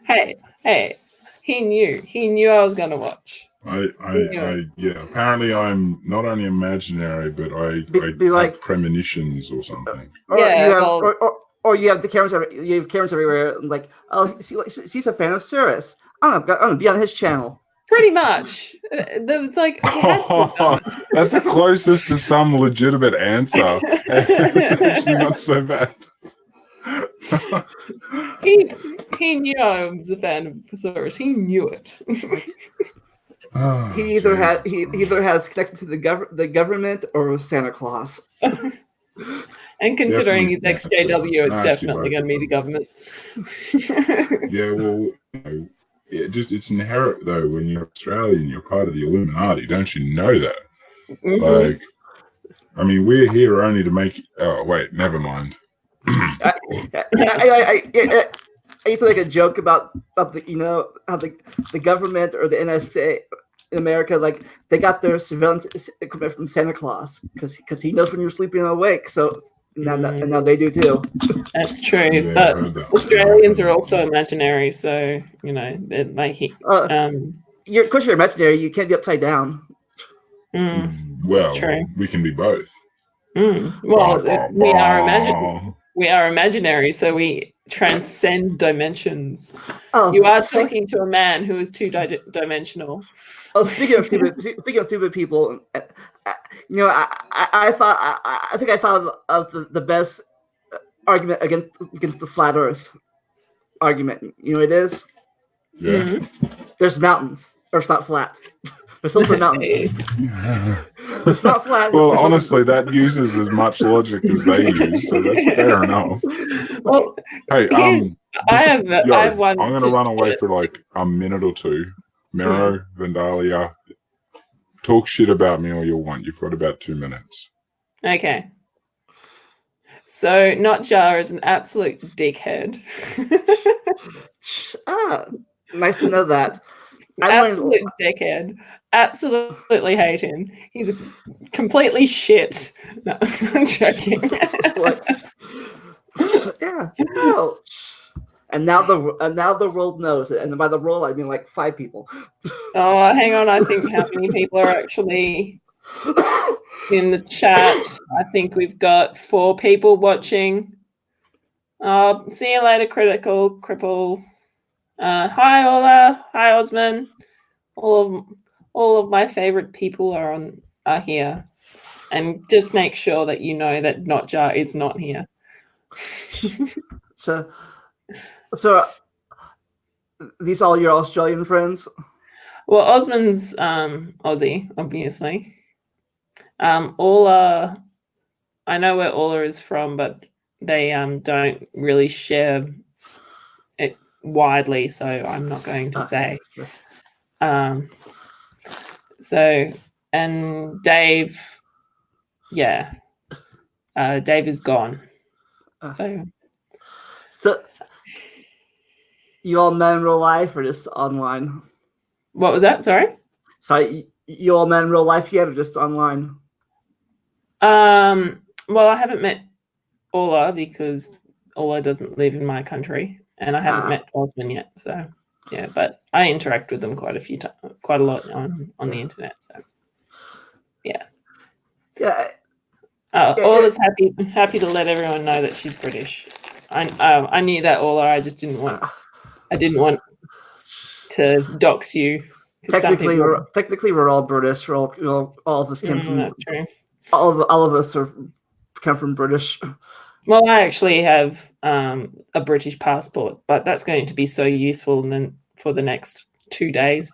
hey, he knew I was going to watch. Apparently I'm not only imaginary, but I be like have premonitions or something. Or you have the cameras. You have cameras everywhere. Like, oh, he's a fan of Cirrus. I'm gonna be on his channel. Pretty much. There was like, that's the closest to some legitimate answer. It's actually not so bad. he knew I was a fan of Saurus. He knew it. He either has connection to the government or Santa Claus. And considering he's XJW, it's definitely going to be the government. Yeah, well, it's inherent though. When you're Australian, you're part of the Illuminati. Don't you know that? Mm-hmm. Like, I mean, we're here only to make. Oh wait, never mind. I used to make a joke about the how the government or the NSA in America, like, they got their surveillance equipment from Santa Claus because he knows when you're sleeping and awake. So now they do too. That's true. Yeah, but Australians are also imaginary, so like of course you're imaginary. You can't be upside down. Well, we can be both. Well, we are imaginary, so we transcend dimensions. Oh, you are talking to a man who is two-dimensional. Oh, speaking of stupid people, I think I thought of the best argument against the flat Earth argument. You know what it is? Yeah. Mm-hmm. There's mountains. Earth's not flat. There's also mountains. It's not flat. Well, honestly, that uses as much logic as they use, so that's fair enough. Well, hey, I have one. I'm going to run away for like a minute or two. Miro, Vandalia, talk shit about me all you want. You've got about 2 minutes. Okay. So, Notjar is an absolute dickhead. Nice to know that. Absolute dickhead. Absolutely hate him. He's completely shit. No, I'm joking. Yeah. No. And now the world knows it. And by the world, I mean like 5 people. Oh, hang on. I think how many people are actually in the chat? I think we've got 4 people watching. See you later, Critical Cripple. Hi, Ola. Hi, Osman. All of my favorite people are here. And just make sure that you know that Notjar is not here. So these all your Australian friends? Well, Osman's Aussie, obviously. Ola, I know where Ola is from, but they don't really share it widely, so I'm not going to say. So, and Dave, yeah, Dave is gone. So you all met in real life or just online? What was that? Sorry, you all met in real life yet or just online? Well, I haven't met Ola because Ola doesn't live in my country, and I haven't met Osman yet. So yeah, but I interact with them quite a lot on the internet. So yeah. Ola's happy to let everyone know that she's British. I knew that, Ola. I just didn't want to dox you. Technically, we're all British. We're all of us came from. That's true. All of us come from British Well, I actually have a British passport, but that's going to be so useful then for the next 2 days.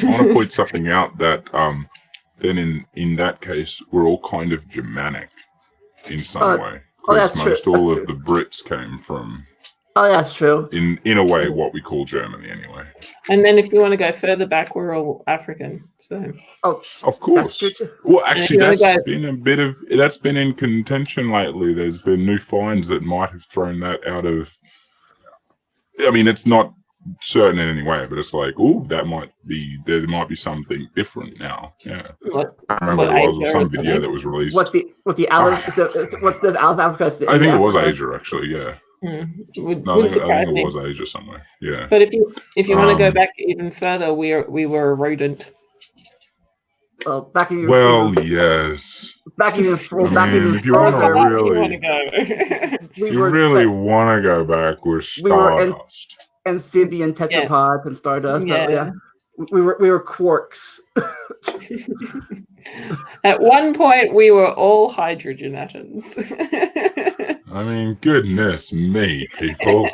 I want to point something out that then in that case we're all kind of Germanic in some way, because that's most true. all That's of true. the Brits came from, Oh, that's true. in a way, what we call Germany anyway. And then if you want to go further back, we're all African. So Oh, Of that's course. true too. Well, And if actually, you wanna that's been in contention lately. There's been new finds that might have thrown that out of. I mean, it's not certain in any way, but it's like, oh, there might be something different now. Yeah, what I remember it was Asia or some video something? that was released. What's the Alice? What's the Alpha Africa? Is the I think India it was Africa? Asia, actually. Yeah, Wouldn't no, I surprise think it me. was Asia somewhere. Yeah, But if you want to go Um, back even further, we were a rodent. Well, back in well, yes. back even I mean, if you How want to further, far do you want to really, go? we you were really want to go back, we're we were Stardust. amphibian tetrapods and stardust. So, Yeah. we were quarks. At one point, we were all hydrogen atoms. I mean, goodness me, people.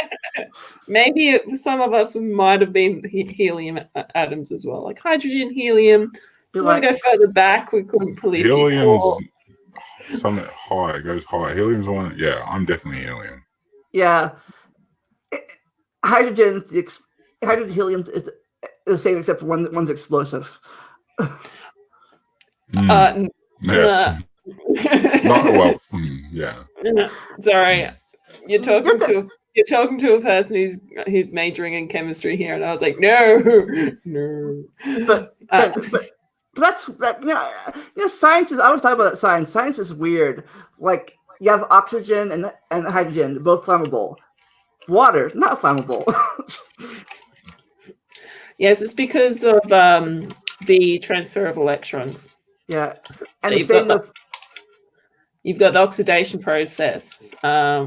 Maybe some of us might have been helium atoms as well, like hydrogen, helium. If you want to go further back, we couldn't pull Helium's something high. It goes high. Helium's one. Yeah, I'm definitely helium. Yeah, hydrogen helium is the same except for one's explosive. Yes. Not well. Yeah. Sorry, you're talking to a person who's majoring in chemistry here, and I was like, no. But that's science is. I was talking about science. Science is weird. Like you have oxygen and hydrogen, both flammable. Water, not flammable. Yes, it's because of the transfer of electrons. Yeah, So and the same with. You've got the oxidation process,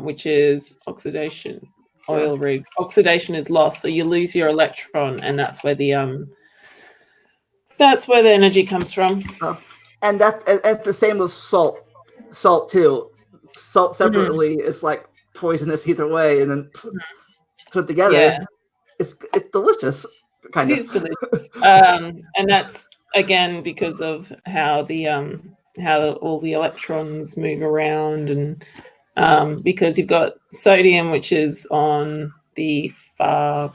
which is oxidation. Oil rig. Oxidation is lost, so you lose your electron, and that's where the energy comes from. And that's the same with salt. Salt too. Salt separately is like poisonous either way, and then put together, it's delicious. It is delicious, and that's again because of how all the electrons move around, and because you've got sodium, which is on the far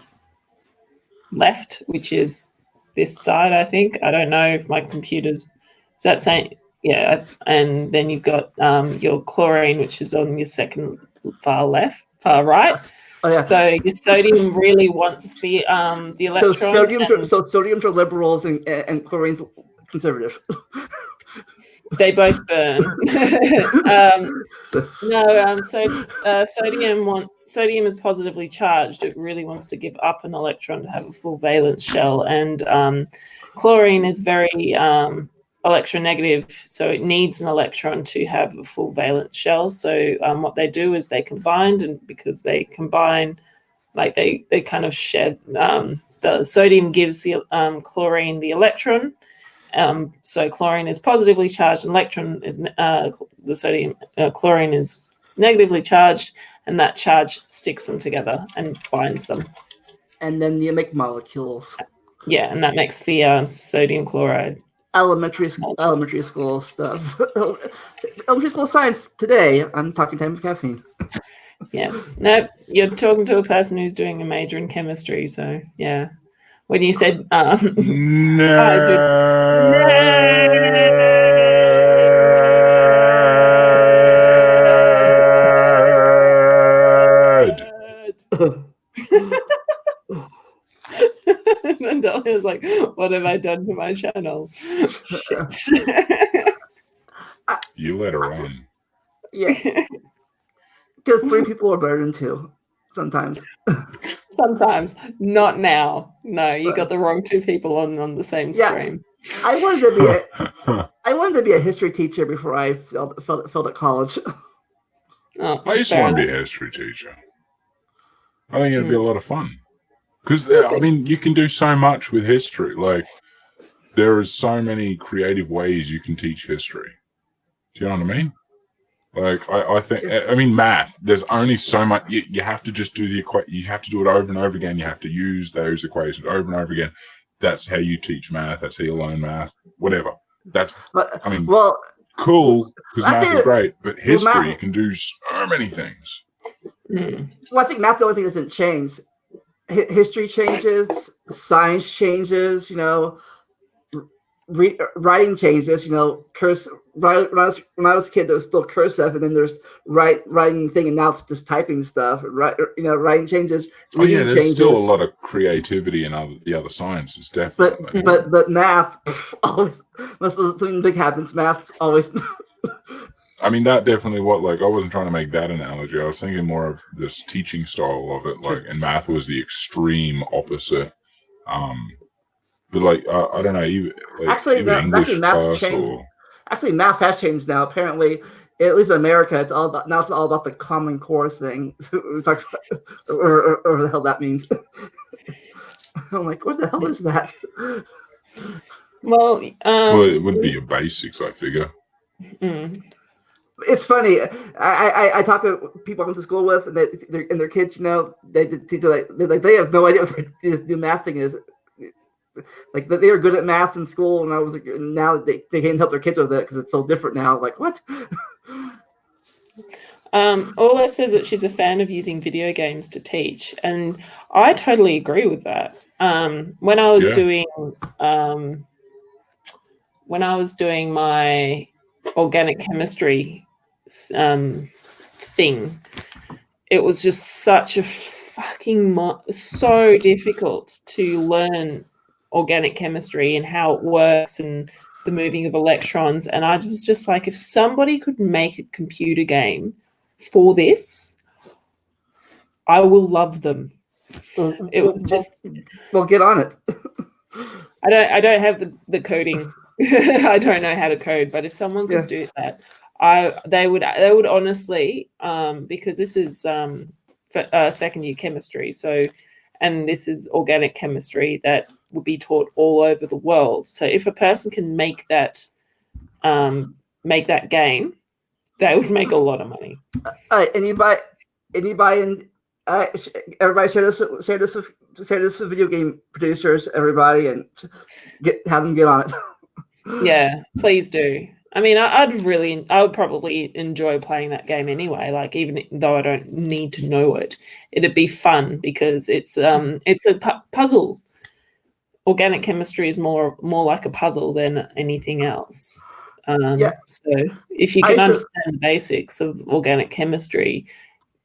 left, which is this side, I think. I don't know if my computer's is that saying, yeah, and then you've got your chlorine, which is on your second far right. Oh, yeah. So your sodium really wants the electron. So sodium's are liberals and chlorine's conservative. They both burn. Sodium is positively charged. It really wants to give up an electron to have a full valence shell, and chlorine is very electronegative, so it needs an electron to have a full valence shell. So what they do is they combine, and because they combine, like they kind of shed. The sodium gives the chlorine the electron. So chlorine is positively charged, and electron is the sodium. Chlorine is negatively charged, and that charge sticks them together and binds them. And then you make molecules. Yeah, and that makes the sodium chloride. Elementary school stuff. Elementary school science today on Talking Time with Caffeine. Yes. No, you're talking to a person who's doing a major in chemistry, so yeah. When you said and Dolly was like, what have I done to my channel? Shit. You let her on. Yeah. Because 3 people are better than 2 sometimes. Sometimes. Not now. No, you got the wrong 2 people on the same stream. I wanted to be a history teacher before I felt at college. Oh, I used to want to be a history teacher. I think it'd be a lot of fun. Because, I mean, you can do so much with history. Like, there is so many creative ways you can teach history. Do you know what I mean? Like I think, I mean, math. There's only so much. You have to just do the you have to do it over and over again. You have to use those equations over and over again. That's how you teach math. That's how you learn math. Whatever. That's. I mean, well, cool because math is great, but history math, can do so many things. Mm. Well, I think math the only thing that doesn't change. History changes, science changes. You know, writing changes. You know, curse. When I was a kid, there was still cursive, and then there's writing thing, and now it's just typing stuff. Right, you know, writing changes. Oh yeah, there's changes. still a lot of creativity in the other sciences, definitely. But math always, unless something big happens, math's always. I mean, that definitely I wasn't trying to make that analogy. I was thinking more of this teaching style of it, like, and math was the extreme opposite. But I don't know, even English class Actually, math has changed now. Apparently, at least in America, it's all about the Common Core thing. We talked about, or the hell that means. I'm like, what the hell is that? Well, it would be your basics, I figure. Mm. It's funny. I talk to people I went to school with, and their kids, you know, they have no idea what this new math thing is. Like they were good at math in school, and I was like, now they can't help their kids with it because it's so different now. Like what? Ola says that she's a fan of using video games to teach, and I totally agree with that. When I was doing my organic chemistry thing, it was just such a fucking so difficult to learn organic chemistry and how it works and the moving of electrons. And I was just like, if somebody could make a computer game for this, I will love them. It was just, well, get on it. I don't have the coding. I don't know how to code, but if someone could do that, they would honestly, because this is second year chemistry, and this is organic chemistry that would be taught all over the world. So if a person can make that game, they would make a lot of money. Anybody in everybody share this with video game producers, everybody, and have them get on it. Yeah, please do. I mean, I would probably enjoy playing that game anyway. Like, even though I don't need to know it, it'd be fun because it's a puzzle. Organic chemistry is more like a puzzle than anything else. So if you can understand the basics of organic chemistry,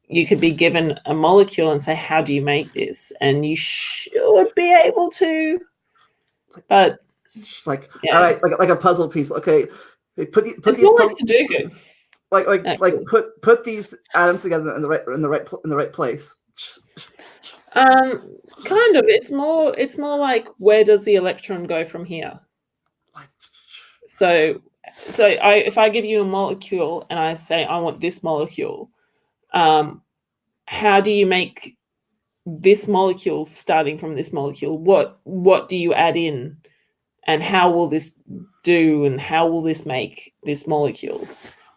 you could be given a molecule and say, "How do you make this?" And you should be able to. But it's like, all right, like a puzzle piece. Okay. Put it's these more like Sudoku. Like put these atoms together in the right place. Kind of. It's more like, where does the electron go from here? So if I give you a molecule and I say I want this molecule, how do you make this molecule starting from this molecule? What do you add in? And how will this do, and how will this make this molecule?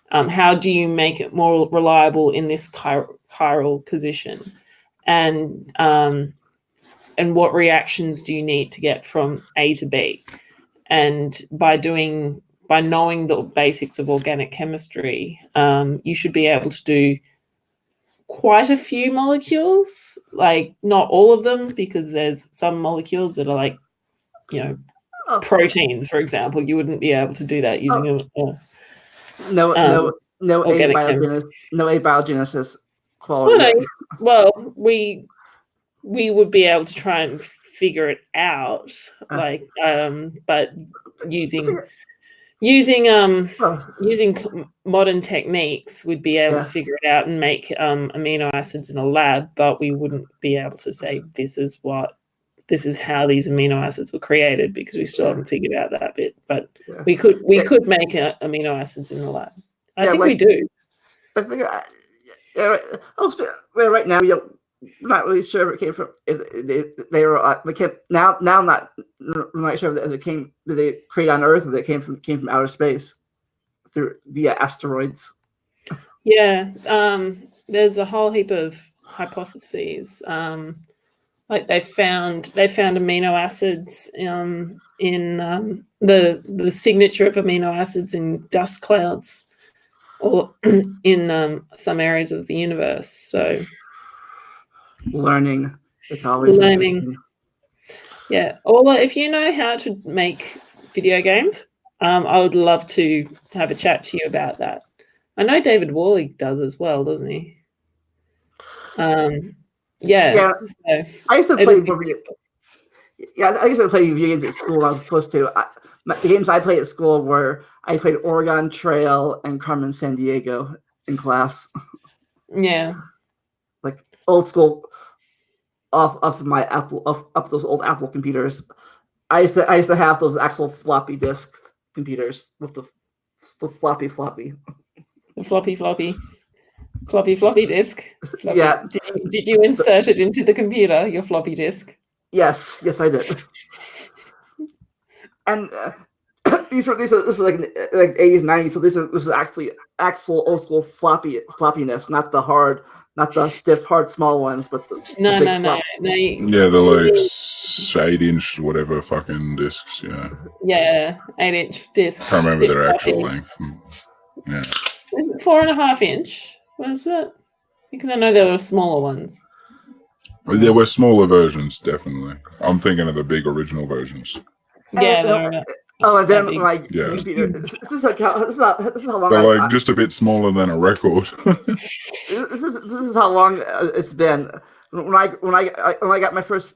How do you make it more reliable in this chiral position? And what reactions do you need to get from A to B? And by knowing the basics of organic chemistry, you should be able to do quite a few molecules, like not all of them, because there's some molecules that are like, you know, proteins, for example. You wouldn't be able to do that using no abiogenesis quality. Well, we would be able to try and figure it out, but using modern techniques, we'd be able to figure it out and make amino acids in a lab, but we wouldn't be able to say this is how these amino acids were created, because we still haven't figured out that bit. But we could make amino acids in the lab. I think we do. I think right now we're not really sure if it came from. If they were now not sure if did they create on Earth, or they came from outer space via asteroids. Yeah, there's a whole heap of hypotheses. Like they found amino acids in the signature of amino acids in dust clouds, or in some areas of the universe. So Learning, it's always learning. interesting. Yeah, Orla, if you know how to make video games, I would love to have a chat to you about that. I know David Worley does as well, doesn't he? Yeah. So I used to it play would be more video. cool. Yeah, I used to play video games at school. I was supposed to. The games I played at school were I played Oregon Trail and Carmen San Diego in class, Yeah. like old school, off my Apple, off those old Apple computers. I used to have those actual floppy disk computers with the floppy. The floppy disk. Floppy. Yeah. Did you insert it into the computer, your floppy disk? Yes, I did. And this is like 80s, 90s. So this is actually actual old school floppiness, not the stiff, hard, small ones, but the No. Yeah, the like 8-inch whatever fucking discs. Yeah. Yeah, 8-inch discs. Can't remember their actual length. Yeah. 4.5 inch, was it? Because I know there were smaller ones. There were smaller versions, definitely. I'm thinking of the big original versions. Yeah, and then big. like Yeah. this is how long They're like just a bit smaller than a record. this is how long it's been. When I got my first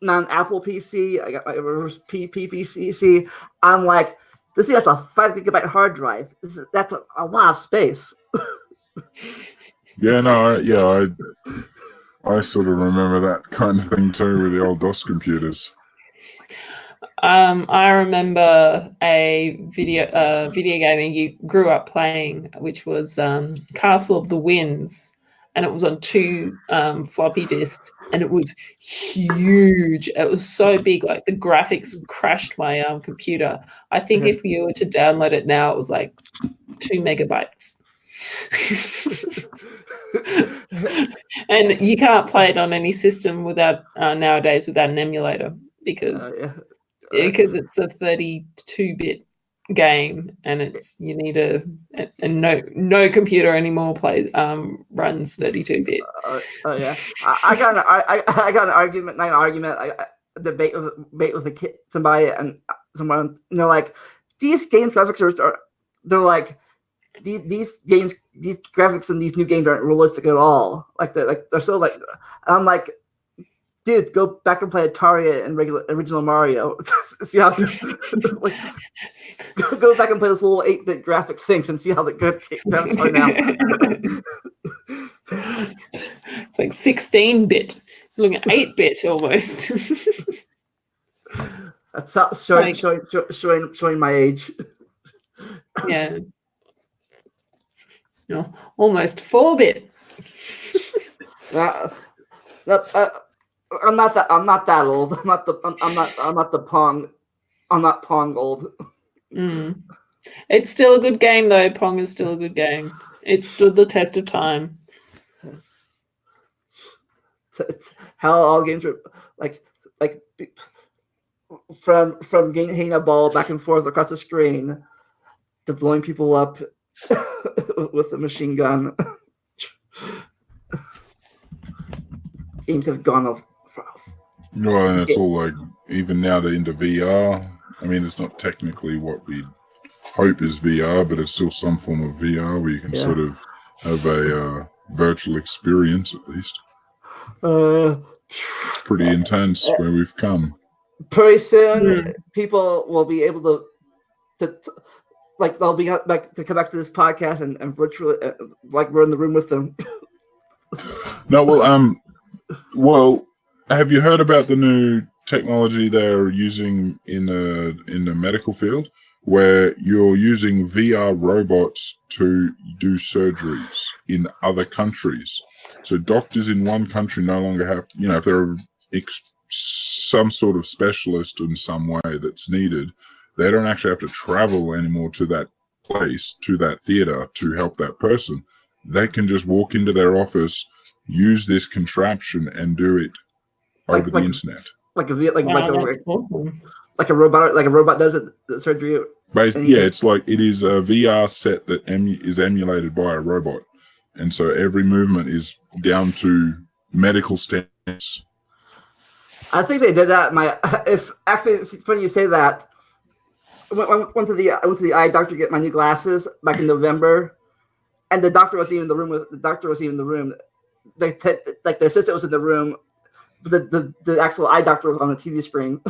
non-Apple PC, I got my first PPC. I'm like, this thing has a 5 gigabyte hard drive. That's a lot of space. Yeah, no, I sort of remember that kind of thing too with the old DOS computers. I remember a video game you grew up playing, which was Castle of the Winds, and it was on 2 floppy disks, and it was huge. It was so big, like the graphics crashed my computer. I think if you were to download it now, it was like 2 megabytes. And you can't play it on any system without nowadays without an emulator, because it's a 32-bit game, and it's you need and no computer anymore runs 32-bit. Yeah, I got an argument, a debate with a kid, somebody, and someone, and they're like, these game graphics are they're like, these graphics in these new games aren't realistic at all. Like they're so like, I'm like, dude, go back and play Atari and original Mario. See how like, go back and play this little 8-bit graphic things and see how the good graphics are now. It's like 16-bit. You're looking at 8-bit almost. That's showing my age. Yeah. No, almost 4-bit. I'm not that old. I'm not Pong old. It's still a good game though. Pong is still a good game. It stood the test of time. It's how all games are like from hitting a ball back and forth across the screen to blowing people up with a machine gun. Games have gone off. Well, and it's all like, even now they're into VR. I mean, it's not technically what we hope is VR, but it's still some form of VR where you can sort of have a virtual experience at least. Pretty intense where we've come. Pretty soon, people will be able to like, they'll be like to come back to this podcast and virtually, like, we're in the room with them. No, well, have you heard about the new technology they're using in the medical field, where you're using VR robots to do surgeries in other countries? So doctors in one country no longer have, if they're some sort of specialist in some way that's needed, they don't actually have to travel anymore to that place, to that theater, to help that person. they can just walk into their office, use this contraption, and do it over the internet. Like Wow, that's awesome. like a robot does it, the surgery. It's like it is a VR set that is emulated by a robot, and so every movement is down to medical standards. I think they did that. It's funny you say that. I went to the eye doctor to get my new glasses back in November, and the doctor wasn't even in the room. Like the assistant was in the room, but the actual eye doctor was on the TV screen.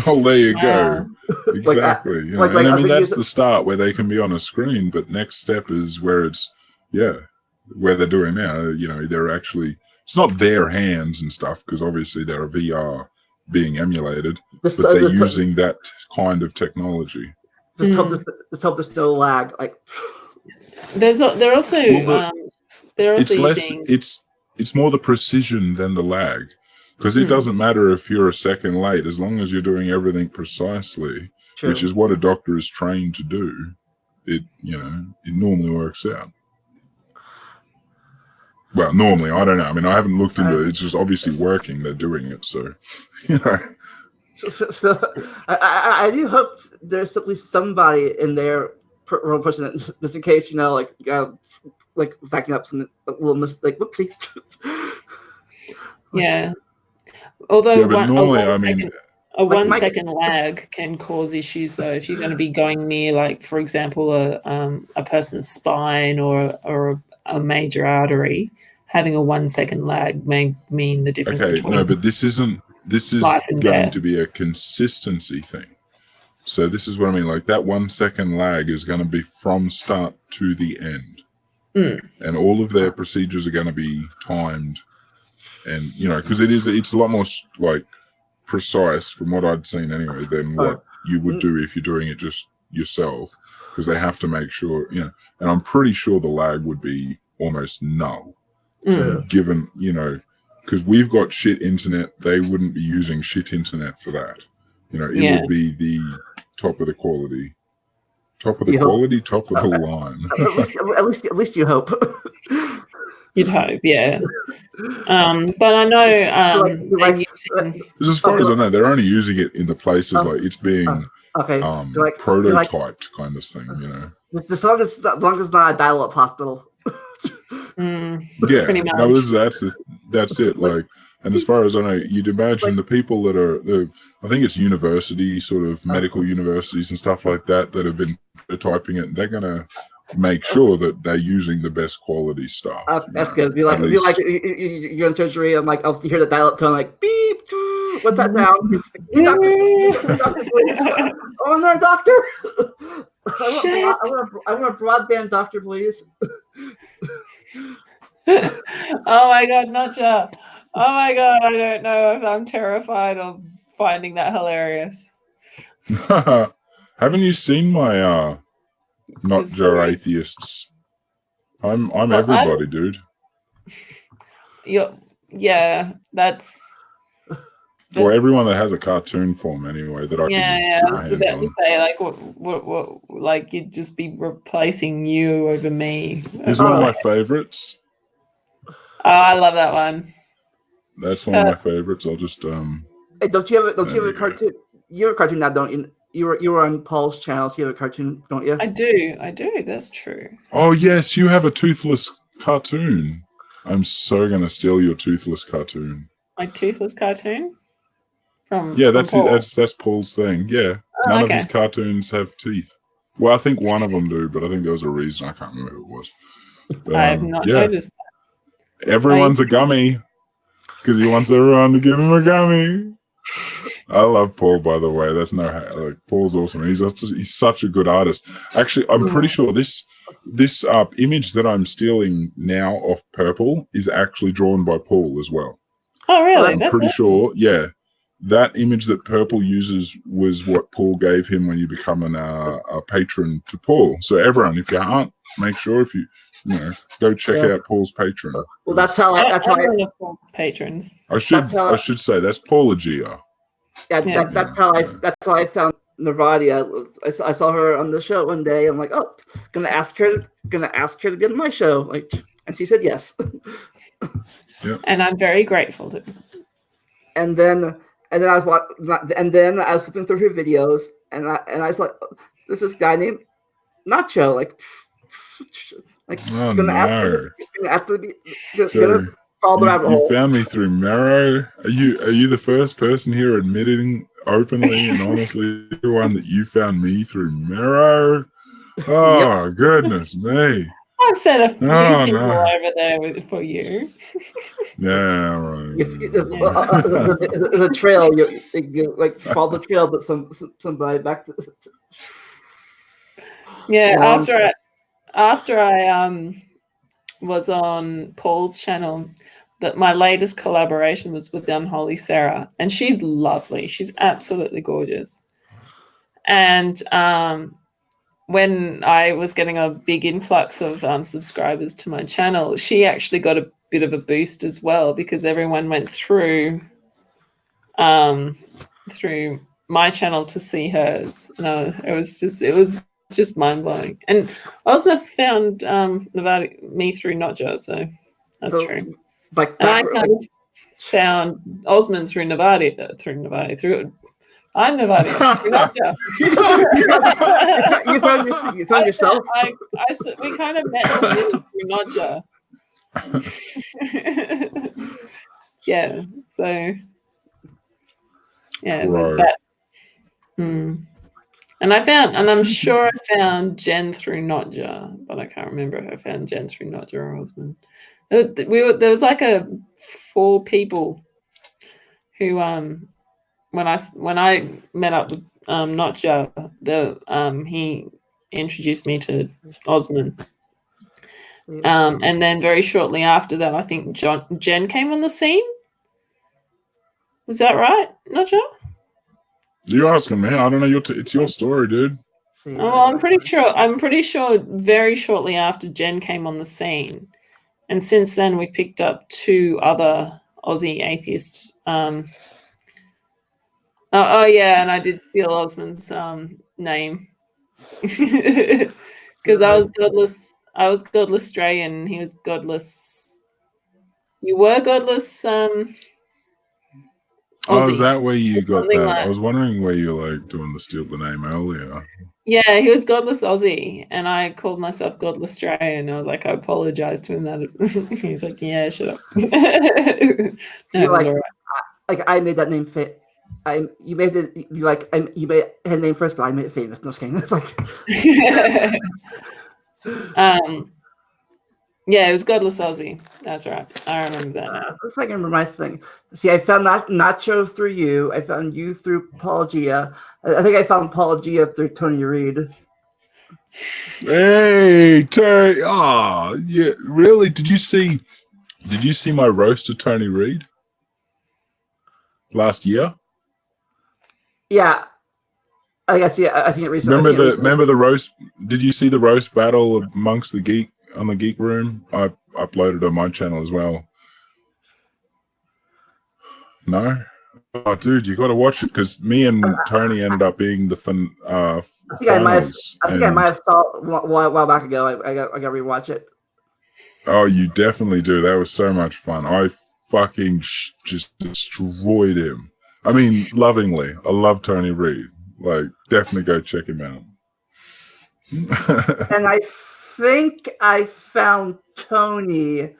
Oh, there you go. Exactly. That's the start where they can be on a screen, but next step is where it's where they're doing now. They're actually, it's not their hands and stuff because obviously they're a VR being emulated, but they're using that kind of technology. Just hope there's no lag. Like they're also using. It's more the precision than the lag. Because it doesn't matter if you're a second late, as long as you're doing everything precisely, which is what a doctor is trained to do. It normally works out. Well, normally, I don't know. I mean, I haven't looked into it. It's just obviously working. They're doing it, so So I do hope there's at least somebody in there pushing it, just in case like backing up a little mistake. Whoopsie. Yeah. Although a 1 second lag can cause issues, though. If you're going to be going near, like for example, a person's spine or a major artery, having a 1 second lag may mean the difference. Okay, no, but this is going to be a consistency thing. So this is what I mean. Like that 1 second lag is going to be from start to the end, and all of their procedures are going to be timed. And because it's a lot more like precise from what I'd seen anyway than what you would do if you're doing it just yourself, because they have to make sure and I'm pretty sure the lag would be almost null, given because we've got shit internet. They wouldn't be using shit internet for that. It would be the top of the quality, top of the line. At least you hope. You'd hope, yeah. But I know, as far as I know, they're only using it in the places like it's being prototyped kind of thing, As long as it's not a dial-up hospital. Pretty much. No, that's it. Like, and as far as I know, you'd imagine the people that are, I think it's university, sort of medical universities and stuff like that have been prototyping it. They're gonna make sure that they're using the best quality stuff. That's good. Be like you're in surgery. I'm like, you hear the dial-up tone, like beep. What's that sound? Doctor, please. Oh no, doctor! I want a broadband doctor, please. Oh my god, Notcha! Oh my god, I don't know if I'm terrified of finding that hilarious. Haven't you seen my Not Joe Atheists? I'm everybody, dude. That's. Well, everyone that has a cartoon form, anyway, that I can. I was about to say, like, what, like, you'd just be replacing you over me. It's one of my favorites. Oh, I love that one. That's one of my favorites. I'll just Hey, don't you have a cartoon? You have a cartoon now, don't you? You were on Paul's channel. So you have a cartoon, don't you? I do. That's true. Oh yes, you have a toothless cartoon. I'm so gonna steal your toothless cartoon. My toothless cartoon. That's Paul. it. That's Paul's thing. Yeah, none of his cartoons have teeth. Well, I think one of them do, but I think there was a reason. I can't remember what it was. But, I have not noticed that. Everyone's a gummy because he wants everyone to give him a gummy. I love Paul, by the way. That's Paul's awesome. He's such a good artist. Actually, I'm pretty sure this image that I'm stealing now off Purple is actually drawn by Paul as well. Oh, really? I'm pretty sure. Yeah, that image that Purple uses was what Paul gave him when you become a patron to Paul. So everyone, if you aren't, make sure if you go check out Paul's Patreon. Well, that's how I Paul's patrons. I should say that's Paulagia. That's how I found Navadia. I saw her on the show one day. I'm like, oh, gonna ask her to be on my show. Like, and she said yes. And I'm very grateful to. And then I was flipping through her videos, and I was like, there's this guy named Nacho. Oh gonna no! gonna follow the rabbit You hole. found me through Marrow. Are you the first person here admitting openly and honestly, everyone, that you found me through Marrow? Oh goodness me! I've sent a few people no. over there for you. Yeah, right. The trail, you like follow the trail that somebody back to. Yeah, after I was on Paul's channel, that my latest collaboration was with the Unholy Sarah, and she's lovely. She's absolutely gorgeous. And when I was getting a big influx of subscribers to my channel, she actually got a bit of a boost as well, because everyone went through my channel to see hers. And it was just mind blowing. And Osma found me through Notja, so that's true. Like, and I kind of found Osman through Navadia, I'm Navadia. You found yourself. We kind of met through Notja. Yeah. So. Yeah, it was that. And I'm sure I found Jen through Notja, but I can't remember if I found Jen through Notja or Osman. There was like 4 people who when I met up with Notja, he introduced me to Osman. And then very shortly after that, I think Jen came on the scene. Was that right, Notja? You asking me? I don't know. It's your story, dude. Oh, I'm pretty sure very shortly after Jen came on the scene, and since then we've picked up 2 other Aussie atheists. Oh yeah, and I did steal Osman's name because I was godless. I was godless Australian, and he was godless. You were godless. Oh, is that where you got that? Like, I was wondering where you were like doing the steal the name earlier. Yeah, he was godless Aussie, and I called myself godless Australian. I was like, I apologized to him that he's like, yeah, shut up. You're like, like I made that name fit. You made it. You made her name first, but I made it famous. No, just kidding. It's like. Yeah, it was godless Aussie. That's right. I remember that. That's like I remember my thing. See, I found Nacho through you. I found you through Paul Gia. I think I found Paul Gia through Tony Reed. Hey, Terry! Oh, yeah. Really? Did you see my roast of Tony Reed last year? Yeah, I guess. Yeah, I seen it recently. Remember the roast? Did you see the roast battle amongst the geek on the Geek Room? I uploaded on my channel as well. No? Oh, dude, you got to watch it because me and Tony ended up being the I think I might have saw a while back ago. I got to rewatch it. Oh, you definitely do. That was so much fun. I fucking just destroyed him. I mean, lovingly. I love Tony Reed. Like, definitely go check him out. And I think I found Tony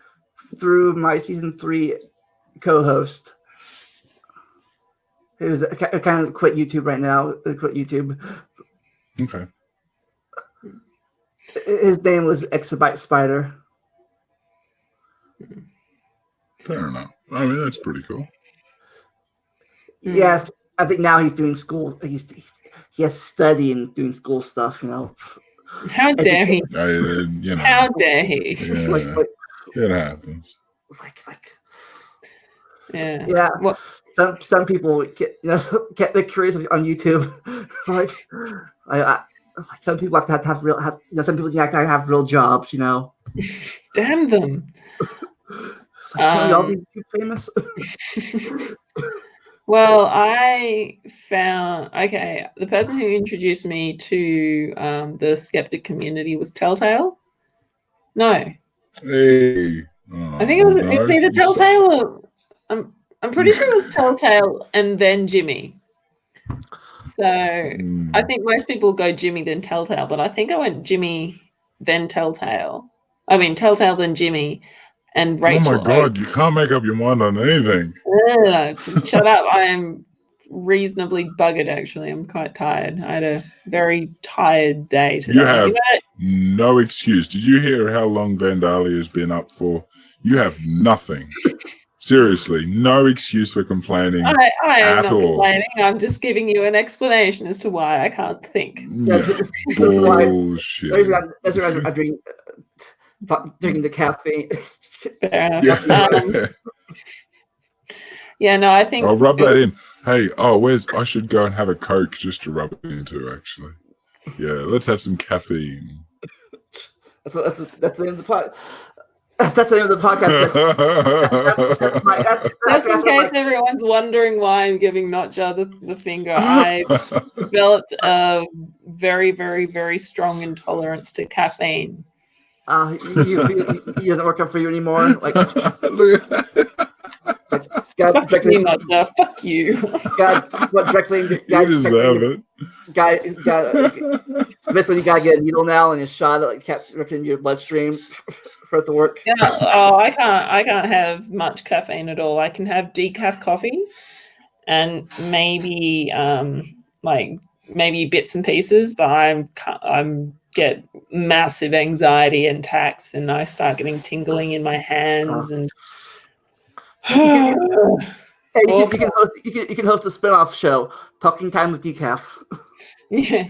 through my season 3 co-host, who's kind of quit YouTube right now. Quit YouTube. Okay. His name was Exabyte Spider. Fair enough. I mean, that's pretty cool. Yes, I think now he's doing school. He has study and doing school stuff. You know. How dare he? You know, how dare he? Yeah, it happens. Yeah. What? Some people get curious on YouTube. Some people have to have some people have to have real jobs. You know. Damn them. Can we all be YouTube famous? Well, I found the person who introduced me to the skeptic community was Telltale. No, Hey, I think it's no, either you suck. Telltale or I'm pretty sure it was Telltale and then Jimmy. So I think most people go Jimmy then Telltale, but I think I went Jimmy then Telltale. I mean Telltale then Jimmy and Oh my Rachel God, you can't make up your mind on anything. Shut up. I am reasonably buggered, actually. I'm quite tired. I had a very tired day today. You have no excuse. Did you hear how long Vandalia has been up for? You have nothing. Seriously, no excuse for complaining I am at not all. complaining. I'm just giving you an explanation as to why I can't think. Yeah, bullshit. That's why I drink drinking the caffeine. Fair enough. Yeah. Yeah, no, I think I'll rub that in. Hey, I should go and have a Coke just to rub it into, actually. Yeah, let's have some caffeine. That's the name of the pod. That's the name of the podcast. Just in case everyone's wondering why I'm giving Notja the finger, I developed a very, very, very strong intolerance to caffeine. He doesn't work out for you anymore. Like, fuck you, Notja. Fuck you. Directly. You deserve it. So basically, you gotta get a needle now and a shot that kept in your bloodstream for it to work. Yeah. Oh, I can't have much caffeine at all. I can have decaf coffee, and maybe maybe bits and pieces, but I'm get massive anxiety and attacks, and I start getting tingling in my hands and. Hey, you can host a spin-off show, Talking Time with Decaf. Yeah.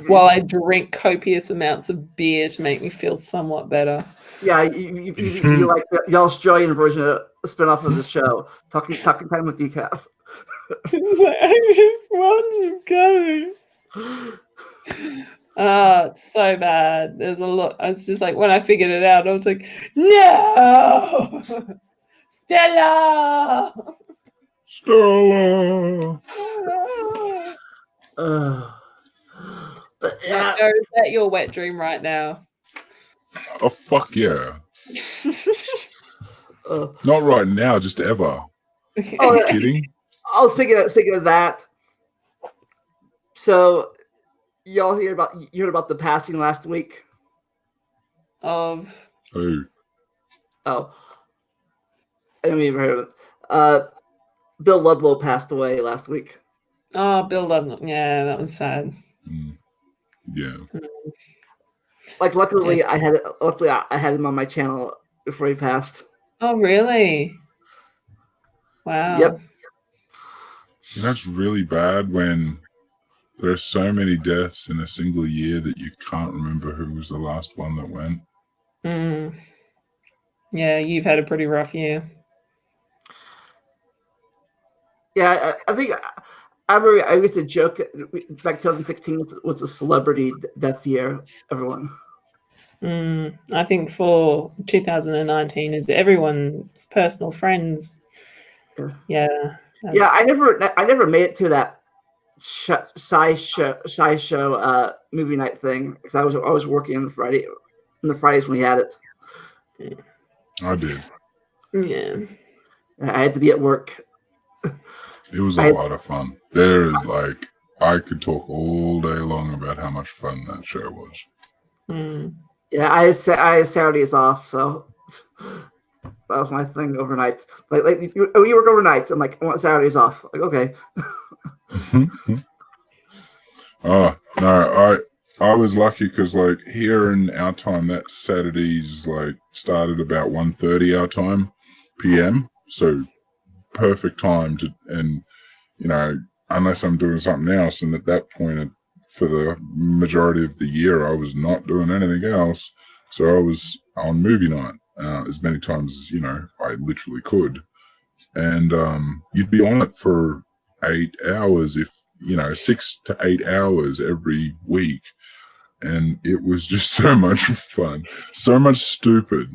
While I drink copious amounts of beer to make me feel somewhat better. Yeah, you like the Australian version of a spin-off of the show, Talking Time with Decaf. I just want some coffee. It's so bad. There's a lot. It's just like when I figured it out, I was like, no, Stella. But yeah, is that your wet dream right now? Oh fuck yeah! Not right now, just ever. Are you kidding? Oh, speaking of that, so you heard about the passing last week of who? Oh, I haven't even heard of it. Bill Ludlow passed away last week. Oh, Bill Ludlow. Yeah, that was sad. Yeah. Like, luckily, yeah. I had him on my channel before he passed. Oh, really? Wow. Yep. That's really bad when there are so many deaths in a single year that you can't remember who was the last one that went. Yeah, you've had a pretty rough year. Yeah, I think I used to joke back 2016 was a celebrity death year. Everyone. I think for 2019 is everyone's personal friends. Yeah. Yeah, I never made it to that sci show movie night thing because I was working on the Fridays when we had it. I did. Yeah. I had to be at work. It was a lot of fun. I could talk all day long about how much fun that show was. Yeah, I had Saturdays off, so that was my thing overnight. Like you work overnight. I'm like, I want Saturdays off. Like, okay. Oh no, I was lucky because like here in our time, that Saturdays started about 1:30 our time, PM. So perfect time to, and unless I'm doing something else, and at that point for the majority of the year I was not doing anything else, so I was on movie night as many times as I literally could, and you'd be on it for 8 hours, if 6 to 8 hours every week, and it was just so much fun, so much stupid,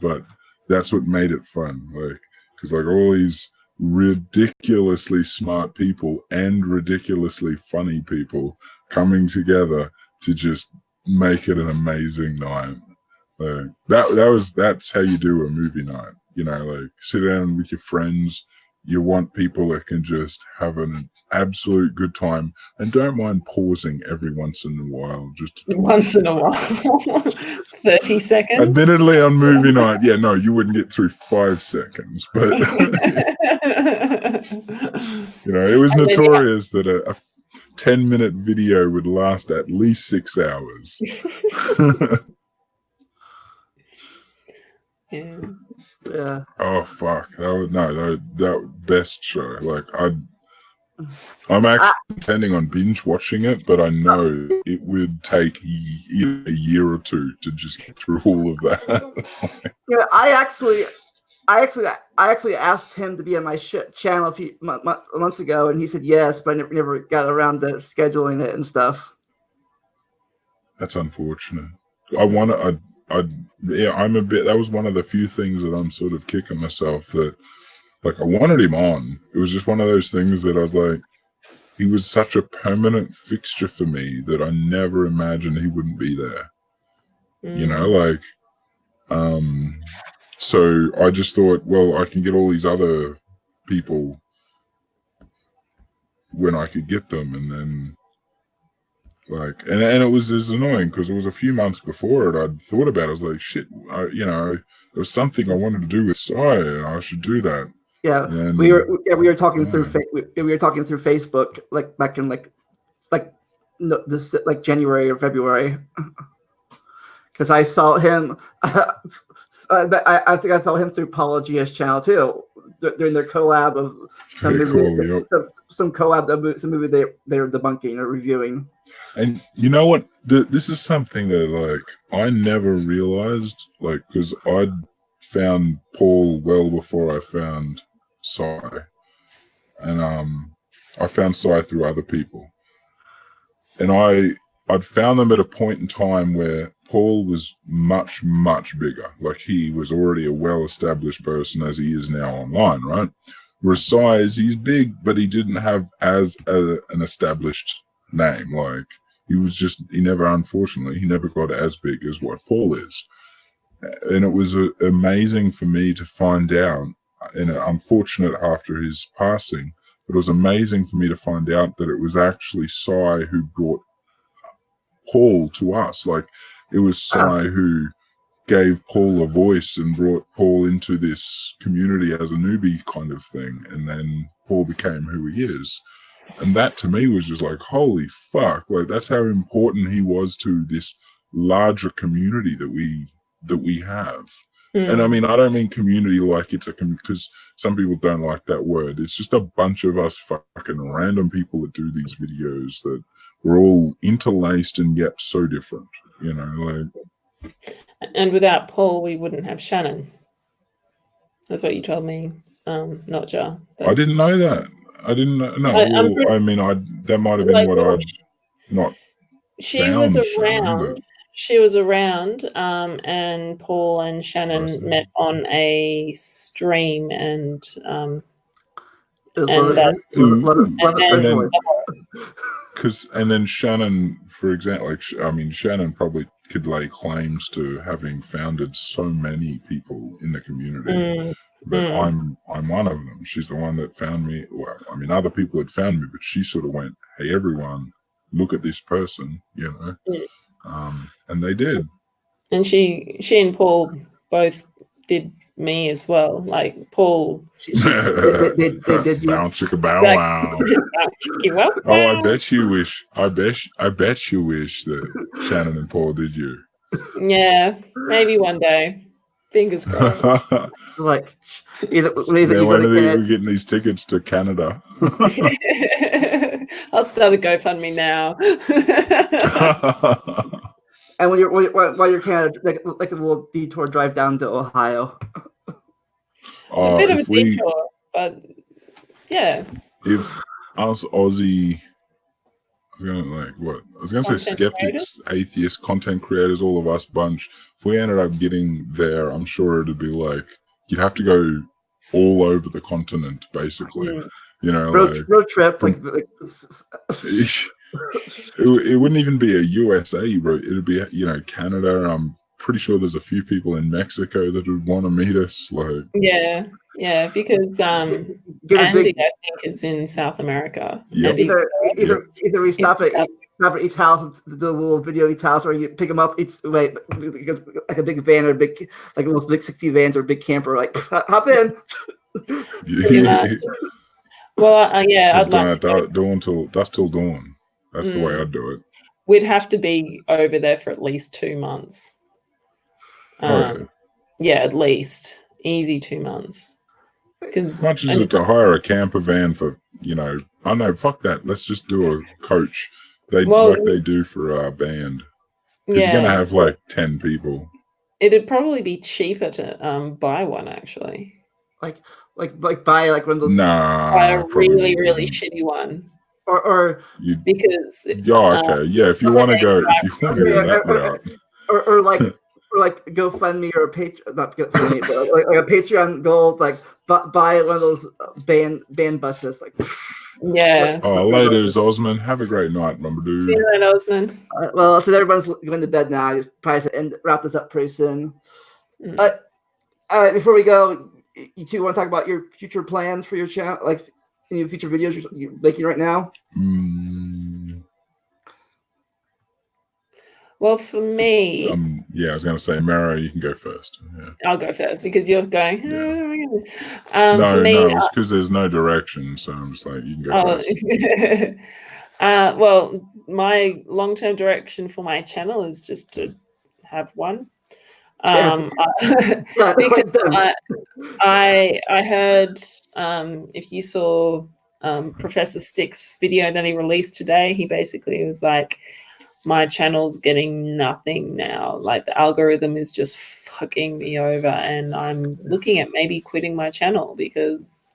but that's what made it fun. Like, because like all these ridiculously smart people and ridiculously funny people coming together to just make it an amazing night. That's how you do a movie night. You know, like sit down with your friends. You want people that can just have an absolute good time and don't mind pausing every once in a while just to talk. Once in a while. 30 seconds. Admittedly, on movie night, yeah, no, you wouldn't get through 5 seconds, but you know, it was notorious that a 10-minute video would last at least 6 hours. Yeah. Oh fuck! That best show. Like I'm actually intending on binge watching it, but I know it would take a year or two to just get through all of that. Yeah, I actually asked him to be on my channel a few months ago, and he said yes, but I never got around to scheduling it and stuff. That's unfortunate. I'm a bit. That was one of the few things that I'm sort of kicking myself that, like, I wanted him on. It was just one of those things that I was like, he was such a permanent fixture for me that I never imagined he wouldn't be there. You know, like, so I just thought, well, I can get all these other people when I could get them, and then like, and it was annoying because it was a few months before it. I'd thought about it. I was like, shit, there was something I wanted to do with Sai, and I should do that. Yeah, and we were talking through we were talking through Facebook like back in this January or February, because I saw him. I think I saw him through Paula Gia's channel too, during their collab of some movie, some movie they were debunking or reviewing. And you know what? This is something that like I never realized, like, because I'd found Paul well before I found Sai, and I found Sai through other people, and I'd found them at a point in time where Paul was much, much bigger. Like, he was already a well-established person as he is now online, right? Whereas Sai, he's big, but he didn't have an established name. Like, he never got as big as what Paul is. And it was amazing for me to find out, and unfortunate after his passing, but it was amazing for me to find out that it was actually Sai who brought Paul to us. Like, it was Sai who gave Paul a voice and brought Paul into this community as a newbie kind of thing, and then Paul became who he is. And that to me was just like, holy fuck, like, that's how important he was to this larger community that we have. And I mean, I don't mean community like it's because some people don't like that word. It's just a bunch of us fucking random people that do these videos that we're all interlaced and yet so different, you know, like. And without Paul, we wouldn't have Shannon. That's what you told me, not Ja. I didn't know that. I didn't know. No, that might have been what I'd not. She was around. She was around, and Paul and Shannon met on a stream, and then Shannon, for example, Shannon probably could lay claims to having founded so many people in the community. But I'm one of them. She's the one that found me. Well, I mean, other people had found me, but she sort of went, "Hey, everyone, look at this person," you know. And they did. And she and Paul both did me as well. Like, Paul, they did you. Bow chicka bow wow. Oh, I bet you wish that Shannon and Paul did you. Yeah, maybe one day. Fingers crossed. Like, when are we getting these tickets to Canada? I'll start a GoFundMe now. And while you're Canada, like a little detour drive down to Ohio. It's a bit of a detour, but yeah. If us Aussie I was gonna say Content skeptics, atheists, content creators, all of us bunch. If we ended up getting there, I'm sure it'd be like you'd have to go all over the continent, basically. You know, road trip, from, it wouldn't even be a USA route. It'd be, you know, Canada. I'm pretty sure there's a few people in Mexico that would want to meet us. Like, yeah, because Andy, I think, is in South America. Yep. Either we stop at each house to do a little video each house, or you pick them up each way, like a big van or like those big 60 vans or a big camper, like hop in. Well, so I'd like to do until dusk till dawn. That's the way I'd do it. We'd have to be over there for at least 2 months. Yeah, at least easy 2 months. As much as it to hire a camper van for, you know, I know, fuck that. Let's just do a coach. Like they do for our band. Because you're gonna have like 10 people. It'd probably be cheaper to buy one, actually. Like buy like one of those. Buy a really, really shitty one. Or because if you want to go that route. Or like GoFundMe or not GoFundMe, but like a Patreon goal, like buy one of those band buses, like. Yeah. Oh, later, Osman. Have a great night, number dude. See you later, Osman. Well, so everyone's going to bed now. You probably should wrap this up pretty soon. All right, before we go, you two want to talk about your future plans for your channel, like any future videos you're making right now? Well, for me, I was going to say, Mara, you can go first. Yeah. I'll go first because you're going. For me, it's because there's no direction, so I'm just like, you can go first. Well, my long-term direction for my channel is just to have one. Because I heard, if you saw Professor Stick's video that he released today, he basically was like, my channel's getting nothing now. Like, the algorithm is just fucking me over, and I'm looking at maybe quitting my channel because,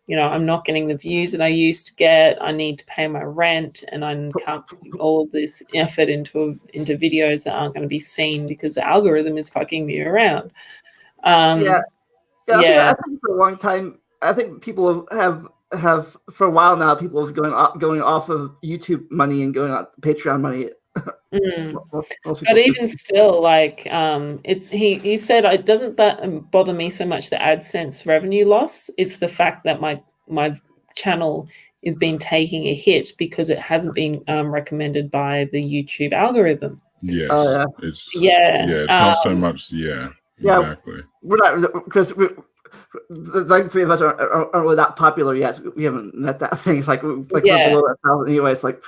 you know, I'm not getting the views that I used to get. I need to pay my rent, and I can't put all this effort into videos that aren't going to be seen because the algorithm is fucking me around. I think for a long time, I think people have for a while now, people have going off of YouTube money and going on Patreon money. But even still, like, he said it doesn't bother me so much the AdSense revenue loss. It's the fact that my channel is been taking a hit because it hasn't been recommended by the YouTube algorithm. Yes, it's not so much. Exactly. We're not, because like three of us aren't really that popular yet. So we haven't met that thing. It's like we're below 1,000 anyway. It's like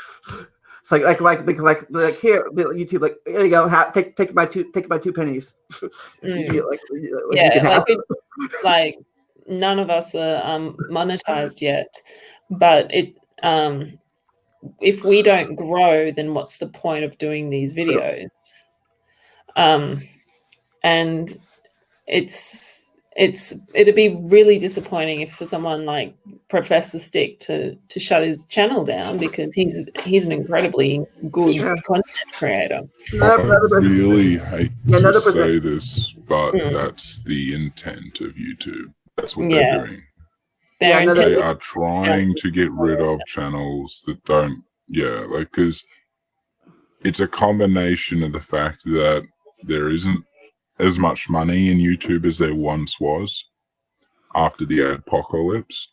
here, YouTube, like, there you go. Take my 2 pennies. Like none of us are monetized yet, but if we don't grow, then what's the point of doing these videos? And it'd be really disappointing if for someone like Professor Stick to shut his channel down, because he's an incredibly good content creator. I really hate to say this, but that's the intent of YouTube. That's what they're doing. They are trying to get rid of channels that don't, because it's a combination of the fact that there isn't as much money in YouTube as there once was after the adpocalypse.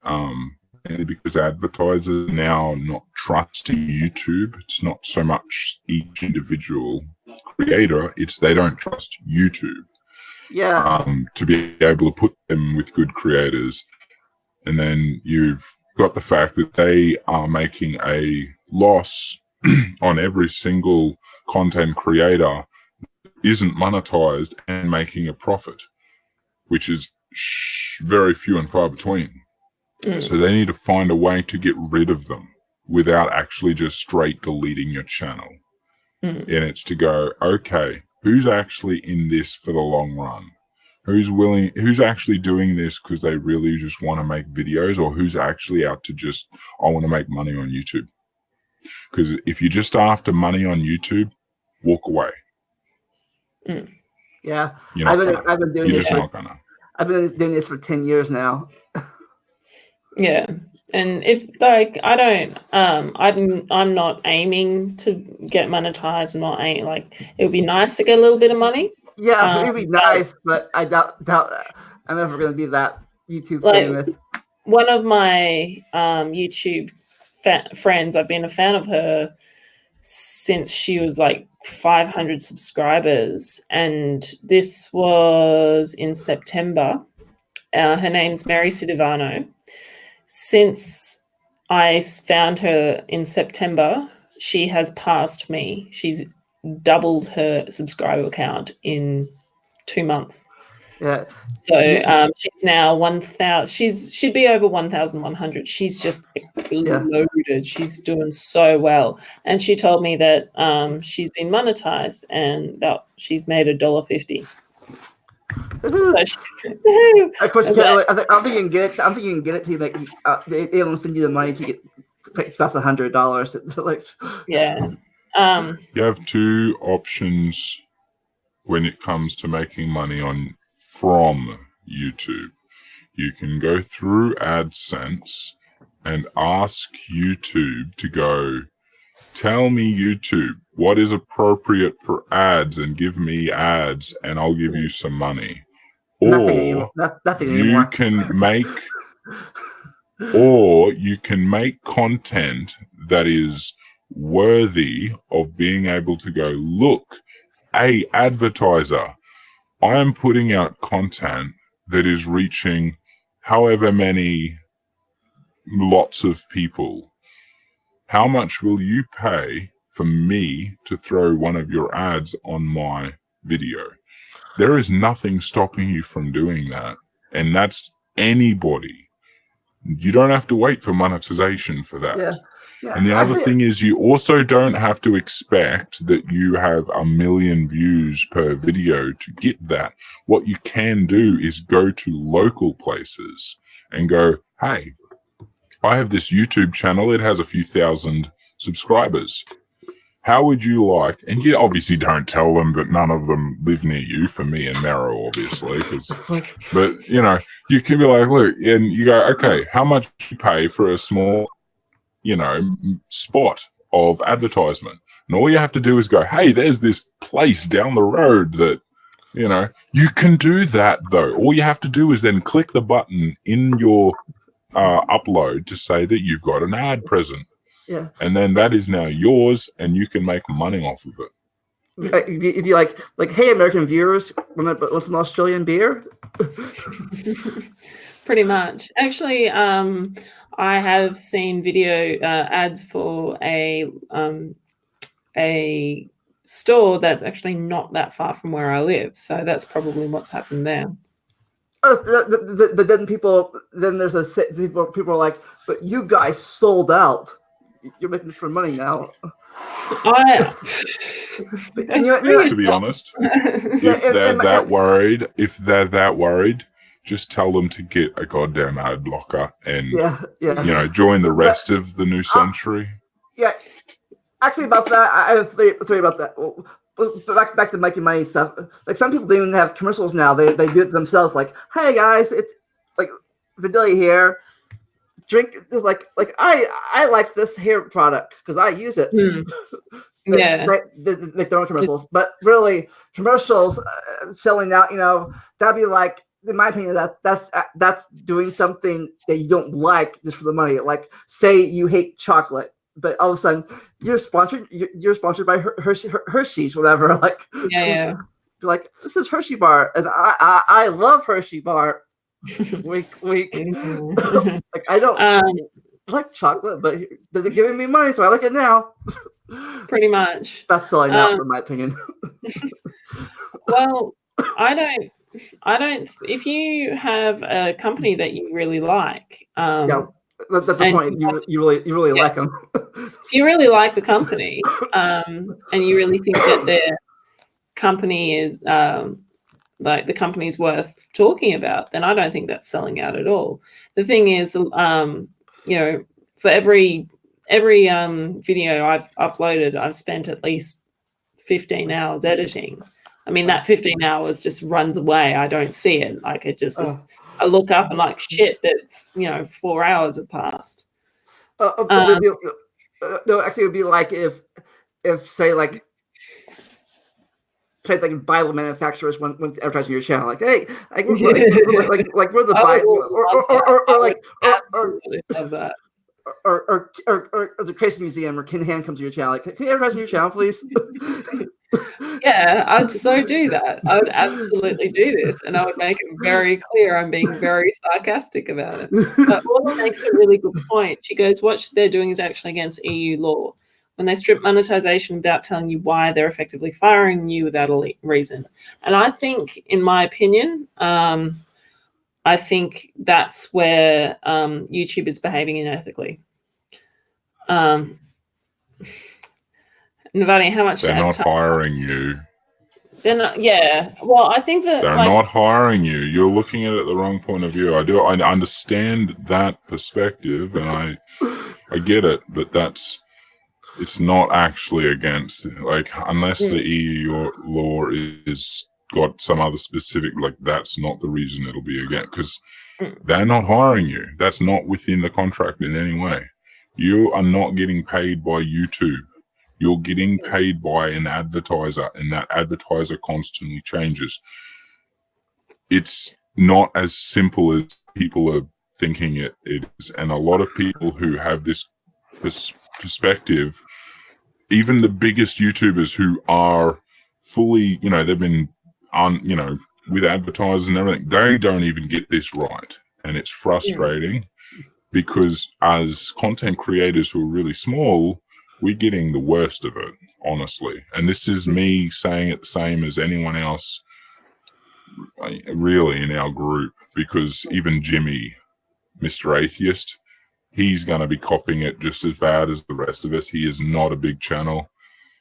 And because advertisers are now not trusting YouTube, it's not so much each individual creator, it's they don't trust YouTube. To be able to put them with good creators. And then you've got the fact that they are making a loss on every single content creator isn't monetized and making a profit, which is very few and far between. So they need to find a way to get rid of them without actually just straight deleting your channel. And it's to go, okay, who's actually in this for the long run? Who's actually doing this because they really just want to make videos, or who's actually out to just, I want to make money on YouTube. Because if you're just after money on YouTube, walk away. Yeah, You're not gonna. I've been doing You're this. just not gonna. I've been doing this for 10 years now. Yeah. And if like I don't I'm not aiming to get monetized. I'm not aiming, like it would be nice to get a little bit of money. Yeah, it'd be nice, but I doubt I'm never gonna be that YouTube Like, famous. one of my YouTube friends, I've been a fan of her since she was like 500 subscribers, and this was in September. Her name's Mary Sidivano. Since I found her in September, she has passed me. She's doubled her subscriber count in 2 months. Yeah. So she's now 1,000. She'd be over 1,100. She's just exploded. She's doing so well. And she told me that she's been monetized and that she's made $1.50. So of course, I don't think you can get it. I don't think you can get it to like they don't send you the money to get past $100. Like, yeah. You have two options when it comes to making money from YouTube. You can go through AdSense and ask YouTube to go, tell me, YouTube, what is appropriate for ads, and give me ads and I'll give you some money. Or nothing you anymore. can make content that is worthy of being able to go, look, hey, advertiser, I am putting out content that is reaching however many lots of people. How much will you pay for me to throw one of your ads on my video? There is nothing stopping you from doing that. And that's anybody. You don't have to wait for monetization for that. Yeah. Yeah, and the other thing is, you also don't have to expect that you have 1 million views per video to get that. What you can do is go to local places and go, hey, I have this YouTube channel. It has a few thousand subscribers. How would you like, and you obviously don't tell them that none of them live near you, for me and Merrill, obviously, but you can be like, look, and you go, okay, how much do you pay for a small, spot of advertisement? And all you have to do is go, hey, there's this place down the road that, you can do that though. All you have to do is then click the button in your upload to say that you've got an ad present. Yeah. And then that is now yours, and you can make money off of it. If you like, hey, American viewers, what's an Australian beer? Pretty much. Actually, I have seen video ads for a store that's actually not that far from where I live. So that's probably what's happened there. But then people are like, but you guys sold out. You're making this for money now. To be honest, if they're that worried, just tell them to get a goddamn ad blocker and join the rest of the new century. Yeah, actually, about that, I have three about that. But back to making money stuff. Like, some people don't even have commercials now. They do it themselves. Like, hey guys, it's like Vidalia here. Drink I like this hair product because I use it. They make their own commercials, but really commercials selling out. That'd be like, in my opinion, that's doing something that you don't like just for the money. Like, say you hate chocolate, but all of a sudden you're sponsored by Hershey's, whatever. Like, like, this is Hershey bar, and I love Hershey bar. Wink. Like, I don't like chocolate, but they're giving me money, so I like it now. Pretty much. That's selling out, in my opinion. Well, I don't. If you have a company that you really like, that's the point. You really like them. If you really like the company, and you really think that their company is like the company's worth talking about, then I don't think that's selling out at all. The thing is, for every every video I've uploaded, I've spent at least 15 hours editing. I mean, that 15 hours just runs away. I don't see it. Like, it just is, I look up and like, shit, that's, 4 hours have passed. No, actually, it would be like if say like Bible manufacturers when advertising your channel, like, hey, like we're the Bible, Absolutely love that. Or the Tracy Museum or Ken Hand comes to your channel, like, can you advertise on your channel, please? Yeah, I'd so do that. I would absolutely do this, and I would make it very clear I'm being very sarcastic about it. But Orla makes a really good point. She goes, what they're doing is actually against EU law. When they strip monetization without telling you why, they're effectively firing you without a reason. And I think, in my opinion, I think that's where YouTube is behaving unethically. Navani, how much? They're not hiring you. They're not. Yeah. Well, I think that they're not hiring you. You're looking at it the wrong point of view. I understand that perspective, and I get it, but it's not actually against, like, unless the EU law is got some other specific, like, that's not the reason it'll be against, because they're not hiring you. That's not within the contract in any way. You are not getting paid by YouTube. You're getting paid by an advertiser, and that advertiser constantly changes. It's not as simple as people are thinking it is. And a lot of people who have this perspective, even the biggest YouTubers who are fully, they've been on, with advertisers and everything, they don't even get this right. And it's frustrating because as content creators who are really small, we're getting the worst of it, honestly. And this is me saying it the same as anyone else, really, in our group, because even Jimmy, Mr. Atheist, he's going to be copying it just as bad as the rest of us. He is not a big channel.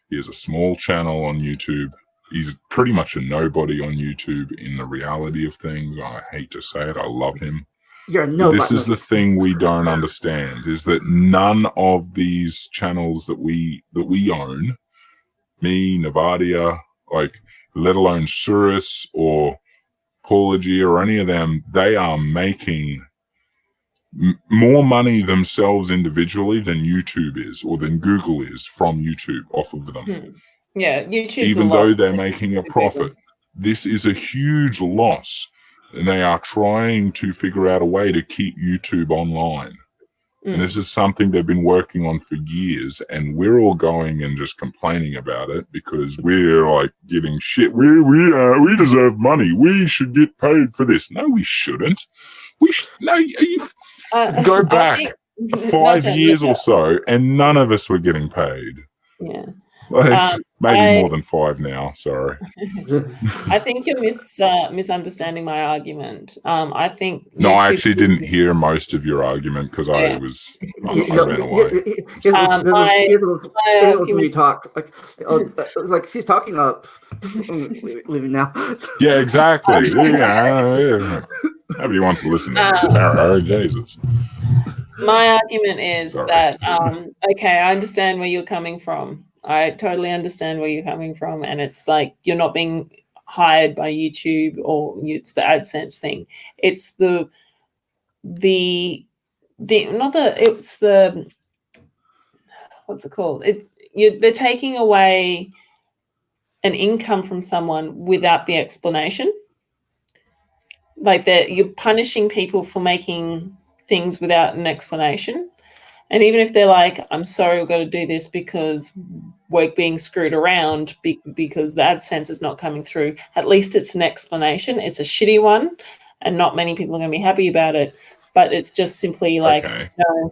He has a small channel on YouTube. He's pretty much a nobody on YouTube in the reality of things. I hate to say it. I love him. You're a nobody. This is the thing we don't understand, is that none of these channels that we own, me, Navadia, like, let alone Surus or Paulogy or any of them, they are making more money themselves individually than YouTube is, or than Google is from YouTube off of them. Yeah, YouTube's even though they're making a profit. This is a huge loss. And they are trying to figure out a way to keep YouTube online. And this is something they've been working on for years. And we're all going and just complaining about it because we're like getting shit. We deserve money. We should get paid for this. No, we shouldn't. Go back 5 years or so, and none of us were getting paid. Yeah. Maybe more than 5 now. Sorry. I think you're misunderstanding my argument. I think I actually didn't hear most of your argument because I ran away. We talk like she's talking up. Leaving now. Yeah, exactly. Nobody wants to listen to Tara. Jesus. My argument is that okay, I understand where you're coming from. I totally understand where you're coming from, and it's like you're not being hired by YouTube, or it's the AdSense thing. It's what's it called? They're taking away an income from someone without the explanation. Like you're punishing people for making things without an explanation. And even if they're like, I'm sorry, we've got to do this because we're being screwed around because the AdSense is not coming through, at least it's an explanation. It's a shitty one, and not many people are going to be happy about it. But it's just simply like, no.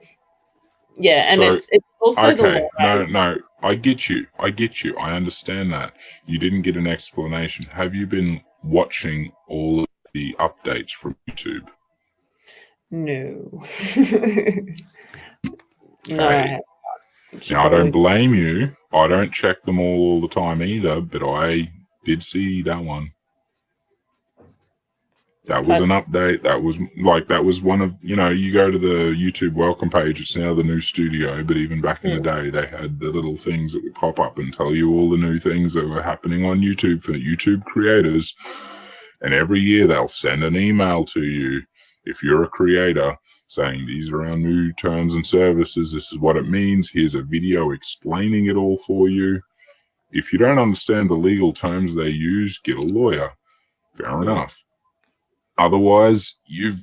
Yeah, and it's also the law. No, I get you. I understand that. You didn't get an explanation. Have you been watching all of the updates from YouTube? No. Okay. Now, I don't blame you. I don't check them all the time either, but I did see that one. That was an update. That was one of, you go to the YouTube welcome page, it's now the new studio, but even back in the day, they had the little things that would pop up and tell you all the new things that were happening on YouTube for YouTube creators. And every year they'll send an email to you, if you're a creator, saying these are our new terms and services. This is what it means. Here's a video explaining it all for you. If you don't understand the legal terms they use, get a lawyer. Fair enough. Otherwise, you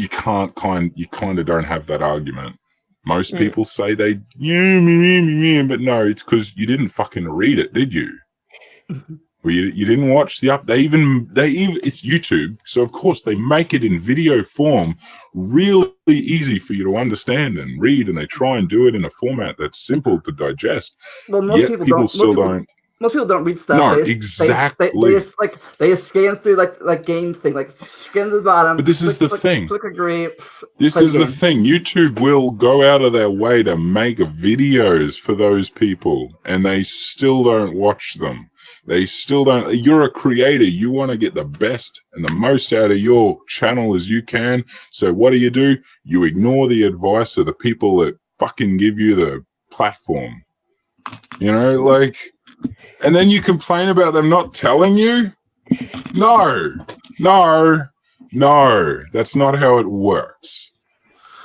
kind of don't have that argument. Most people say they, but no, it's because you didn't fucking read it, did you? Well, you didn't watch the update. It's YouTube, so of course they make it in video form, really easy for you to understand and read, and they try and do it in a format that's simple to digest. Well, most people still don't. Most people don't read stuff. No, exactly. They just scan through like game thing, like scan to the bottom. But this is the thing. Click agree. This is the thing. YouTube will go out of their way to make videos for those people, and they still don't watch them. They still don't. You're a creator. You want to get the best and the most out of your channel as you can. So what do? You ignore the advice of the people that fucking give you the platform. And then you complain about them not telling you? No, that's not how it works.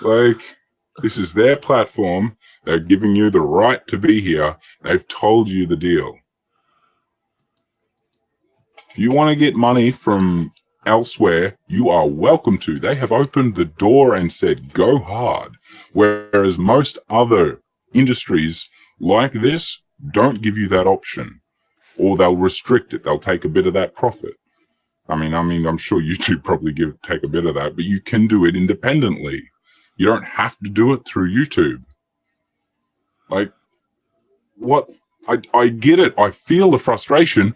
This is their platform. They're giving you the right to be here. They've told you the deal. If you want to get money from elsewhere, you are welcome to. They have opened the door and said, go hard. Whereas most other industries like this don't give you that option, or they'll restrict it. They'll take a bit of that profit. I mean, I'm sure YouTube probably take a bit of that, but you can do it independently. You don't have to do it through YouTube. I get it. I feel the frustration.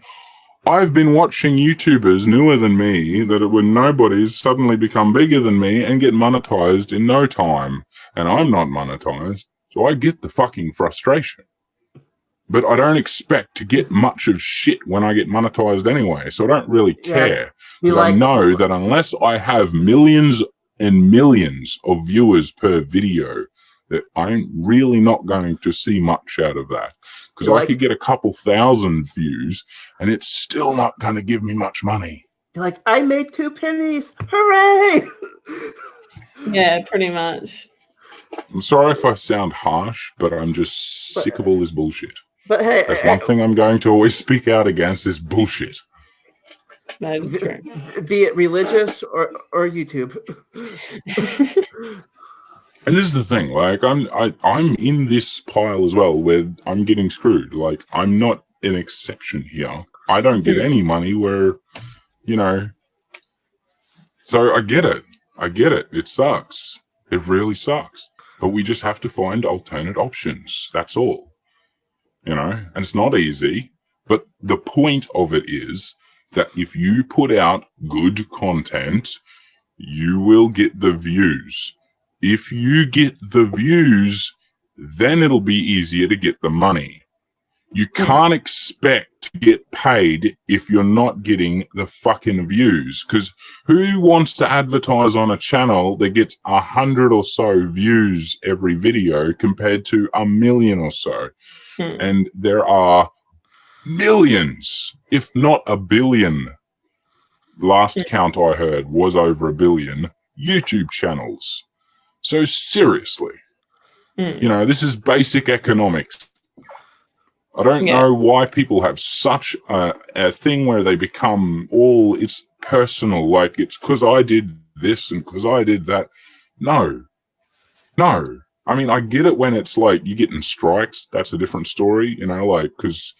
I've been watching YouTubers newer than me that were nobodies suddenly become bigger than me and get monetized in no time. And I'm not monetized, so I get the fucking frustration. But I don't expect to get much of shit when I get monetized anyway, so I don't really care. Because I know that unless I have millions and millions of viewers per video, that I'm really not going to see much out of that. Because I could get a couple thousand views, and it's still not going to give me much money. You're like, I made 2 pennies. Hooray! Yeah, pretty much. I'm sorry if I sound harsh, but I'm just sick of all this bullshit. But hey, that's one thing I'm going to always speak out against is bullshit. That is true. Be it religious or YouTube. And this is the thing, I'm in this pile as well where I'm getting screwed. I'm not an exception here. I don't get any money where, so I get it. It sucks. It really sucks. But we just have to find alternate options. That's all. And it's not easy, but the point of it is that if you put out good content, you will get the views. If you get the views, then it'll be easier to get the money. You can't expect to get paid if you're not getting the fucking views. Because who wants to advertise on a channel that gets 100 or so views every video compared to 1 million or so? And there are millions, if not 1 billion. Last count I heard was over 1 billion YouTube channels. So seriously, this is basic economics. I don't know why people have such a thing where they become it's personal, it's because I did this and because I did that. No. I mean, I get it when it's you're getting strikes. That's a different story, because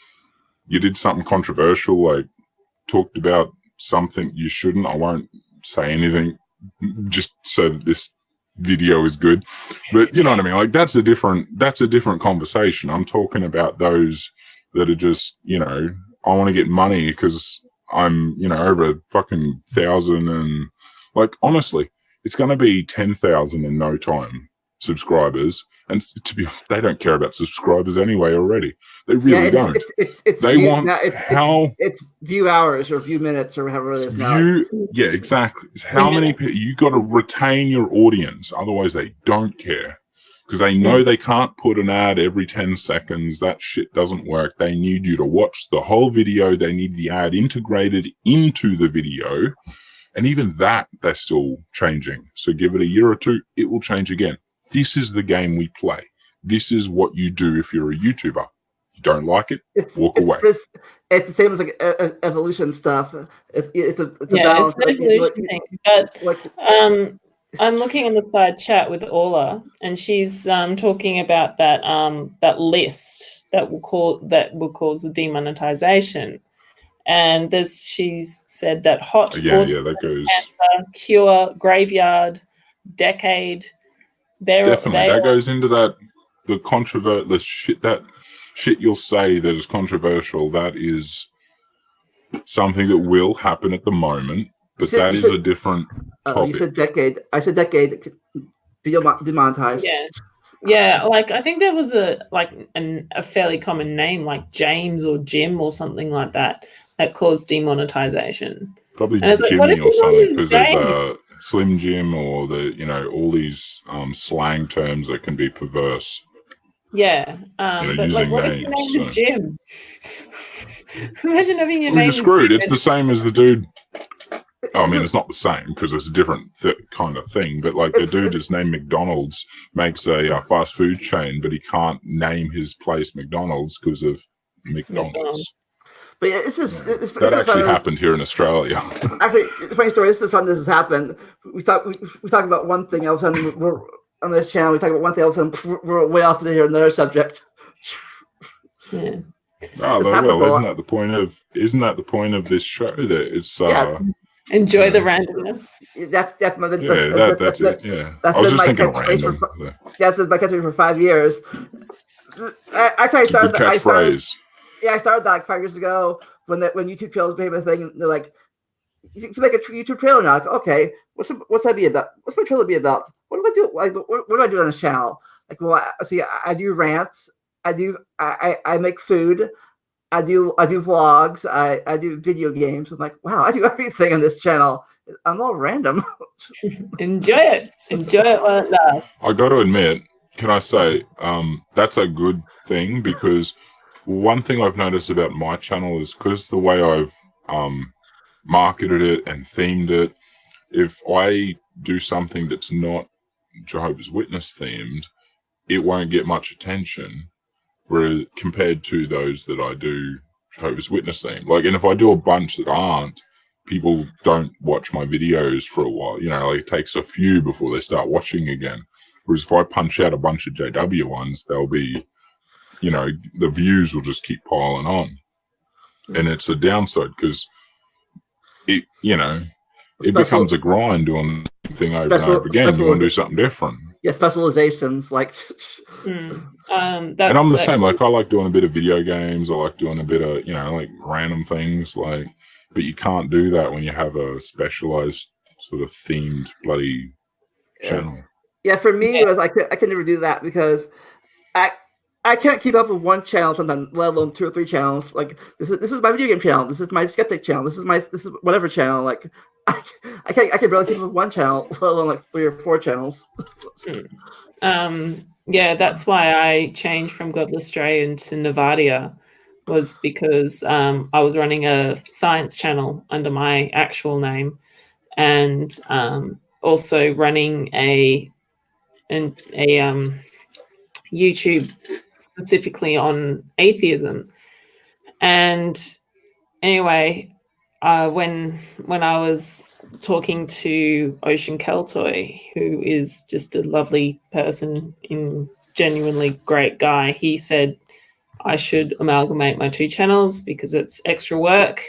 you did something controversial, talked about something you shouldn't. I won't say anything just so that this video is good, but you know what I mean? that's a different conversation. I'm talking about those that are just, I want to get money because I'm, over 1,000 and honestly, it's going to be 10,000 in no time. subscribers. And to be honest, they don't care about subscribers anyway already. They really don't. It's they view, want now it's view hours or view minutes or however it is now. Yeah, exactly. It's how many people you got to retain your audience, otherwise they don't care. Because they know they can't put an ad every 10 seconds. That shit doesn't work. They need you to watch the whole video. They need the ad integrated into the video. And even that, they're still changing. So give it a year or two, it will change again. This is the game we play. This is what you do if you're a YouTuber. You don't like it, walk away. It's the same as like evolution stuff. It's a It's balance. an evolution thing. But I'm looking in the side chat with Orla, and she's talking about that that list that will cause the demonetization. And she's said that hot that goes cancer, cure, graveyard, decade. Definitely, that goes into the shit you'll say that is controversial. That is something that will happen at the moment, but that is a different topic. You said decade. I said decade. Demonetized. Yeah. Like I think there was a fairly common name like James or Jim or something like that caused demonetization. Probably Jimmy or something, because there's Slim Jim or all these slang terms that can be perverse. Yeah, but using what names. If your name is Jim? Imagine having your name. You're screwed. It's the same as the dude. I mean, it's not the same because it's a different kind of thing. But like the dude is named McDonald's, makes a fast food chain, but he can't name his place McDonald's because of McDonald's. But yeah, that actually happened here in Australia. Actually, funny story. This is the fun. This has happened. We talk about one thing. All of a sudden, we're on this channel. We talk about one thing. All of a sudden, we're way off to hear another subject. Yeah. Oh, well, isn't that the point of this show? That it's enjoy the randomness. That's it. Yeah, I was just thinking random. That's my catchphrase for 5 years. I started that. I started that like 5 years ago when YouTube trailers became a thing. And they're like, you can make a YouTube trailer now. Like, okay, what's that be about? What's my trailer be about? What do I do? Like, what do I do on this channel? Like, well, I do rants. I make food. I do vlogs. I do video games. I'm like, wow, I do everything on this channel. I'm all random. Enjoy it while it lasts. I got to admit, can I say, that's a good thing, because one thing I've noticed about my channel is because the way I've marketed it and themed it, if I do something that's not Jehovah's Witness themed, it won't get much attention. Whereas compared to those that I do Jehovah's Witness themed, like, and if I do a bunch that aren't, people don't watch my videos for a while. It takes a few before they start watching again. Whereas if I punch out a bunch of JW ones, they'll be, the views will just keep piling on. And it's a downside because it becomes a grind doing the same thing over and over again. You want to do something different. Yeah, specializations like. And I'm the same. Like, I like doing a bit of video games. I like doing a bit of like random things. Like, but you can't do that when you have a specialized sort of themed bloody channel. Yeah, for me, it was I could never do that because I can't keep up with one channel sometimes, let alone 2 or 3 channels. Like this is my video game channel. This is my skeptic channel. This is whatever channel. Like I can barely keep up with one channel, let alone like 3 or 4 channels. Yeah, that's why I changed from Godless Stray into Nevadia, was because I was running a science channel under my actual name, and also running a YouTube specifically on atheism. And anyway, when I was talking to Ocean Keltoy, who is just a lovely person and genuinely great guy, he said I should amalgamate my 2 channels because it's extra work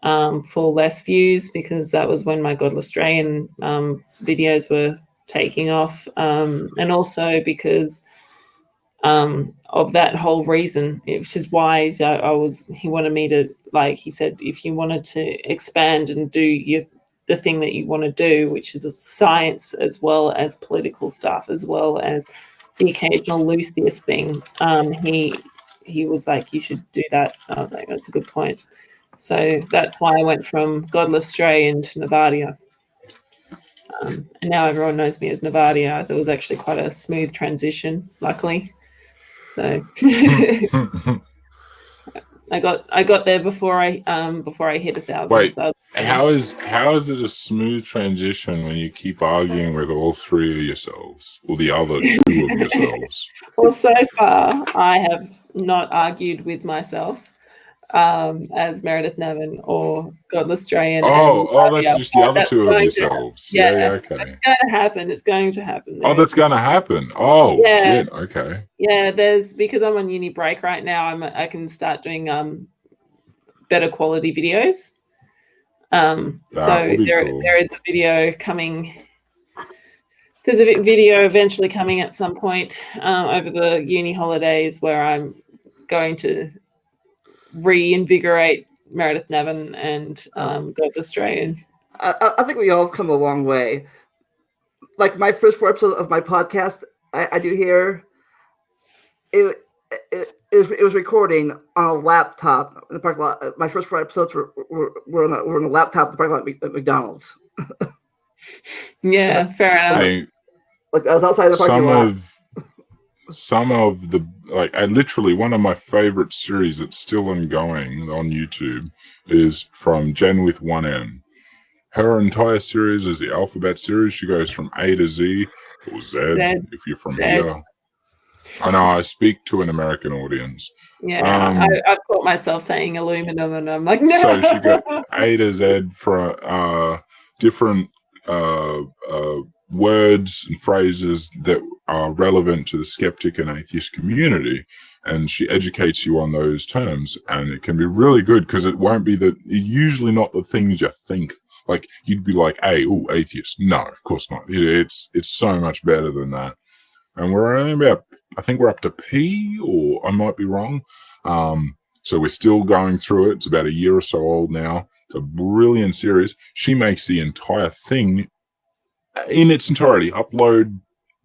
for less views, because that was when my Godless Strayan videos were taking off, and also because of that whole reason, which is why he wanted me to, like he said, if you wanted to expand and do your the thing that you want to do, which is a science as well as political stuff, as well as the occasional Lucius thing. He was like, you should do that. I was like, that's a good point. So that's why I went from Godless Stray into Navadia. And now everyone knows me as Navadia. There was actually quite a smooth transition, luckily. So I got there before I hit 1,000. Wait, so how is it a smooth transition when you keep arguing with all three of yourselves, or the other two of yourselves? Well, so far I have not argued with myself as Meredith Nevin or Godless Stray. That's just the other two of yourselves. Yeah, okay. It's going to happen. It's going to happen. That's going to happen. Oh, yeah, shit. Okay. Yeah, because I'm on uni break right now. I can start doing better quality videos. So there is a video coming. There's a video eventually coming at some point over the uni holidays where I'm going to reinvigorate Meredith Nevin and Godless Stray. I think we all have come a long way. Like my first 4 episodes of my podcast, I do here. It was recording on a laptop in the parking lot. My first 4 episodes were on a laptop in the parking lot at McDonald's. Yeah, fair enough. Like I was outside the parking lot. Some of the literally one of my favorite series that's still ongoing on YouTube is from Jen with 1N. Her entire series is the alphabet series. She goes from A to Z or Z. If you're from here. I know I speak to an American audience. Yeah, I've caught myself saying aluminum, and I'm like, no. So she got A to Z for different words and phrases that are relevant to the skeptic and atheist community, and she educates you on those terms, and it can be really good because it won't be usually not the things you think. Like you'd be like, "Hey, atheist." No, of course not. It's so much better than that. And we're only about, I think we're up to P, or I might be wrong. So we're still going through it. It's about a year or so old now. It's a brilliant series. She makes the entire thing in its entirety, upload,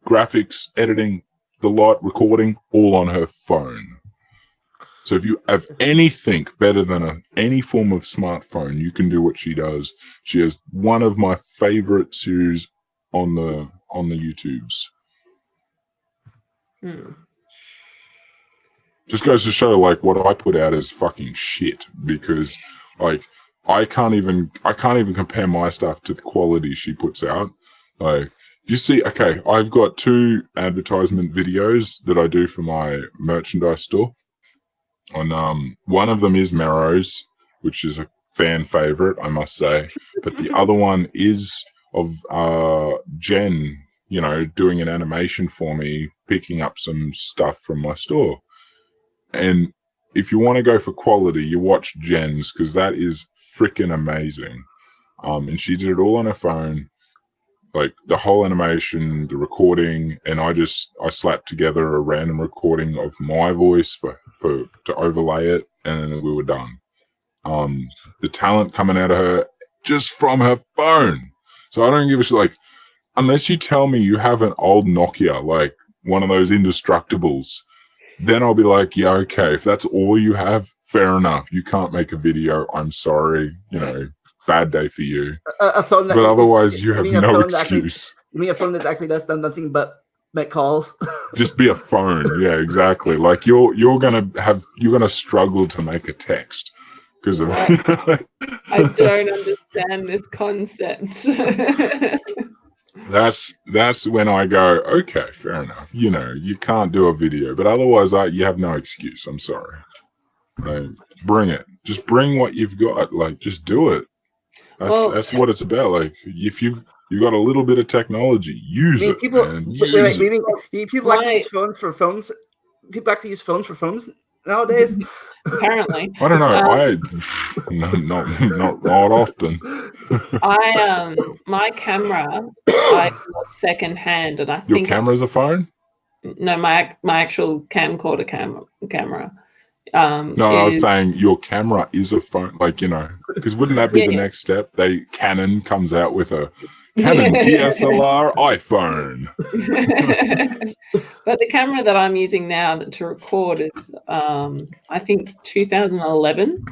graphics, editing, the lot, recording, all on her phone. So if you have anything better than any form of smartphone, you can do what she does. She has one of my favorite series on the YouTubes. Just goes to show, like, what I put out is fucking shit, because, like, I can't even compare my stuff to the quality she puts out. Like, you see, okay, I've got 2 advertisement videos that I do for my merchandise store. And one of them is Merrow's, which is a fan favorite, I must say. But the other one is of Jen, doing an animation for me, picking up some stuff from my store. And if you want to go for quality, you watch Jen's, because that is freaking amazing. And she did it all on her phone. Like the whole animation, the recording, and I slapped together a random recording of my voice to overlay it, and then we were done. The talent coming out of her just from her phone. So I don't give a shit. Like, unless you tell me you have an old Nokia, like one of those indestructibles, then I'll be like, yeah, okay. If that's all you have, fair enough. You can't make a video. I'm sorry. Bad day for you. A phone that, but otherwise, you have no excuse. You mean a phone that actually does nothing but make calls? Just be a phone. Yeah, exactly. Like you're gonna struggle to make a text because of. I don't understand this concept. That's when I go, okay, fair enough. You can't do a video, but otherwise, you have no excuse. I'm sorry. Like, bring it. Just bring what you've got. Like, just do it. That's what it's about. Like, if you've got a little bit of technology, use it. People, people actually use phones for phones. People actually use phones for phones nowadays. Apparently, I don't know. Not often. My camera, I got second hand, and I think your camera's a phone. No, my actual camcorder camera. No, I was saying your camera is a phone, like, you know, because wouldn't that be the next step? Canon comes out with a Canon DSLR iPhone. But the camera that I'm using now to record is, I think, 2011.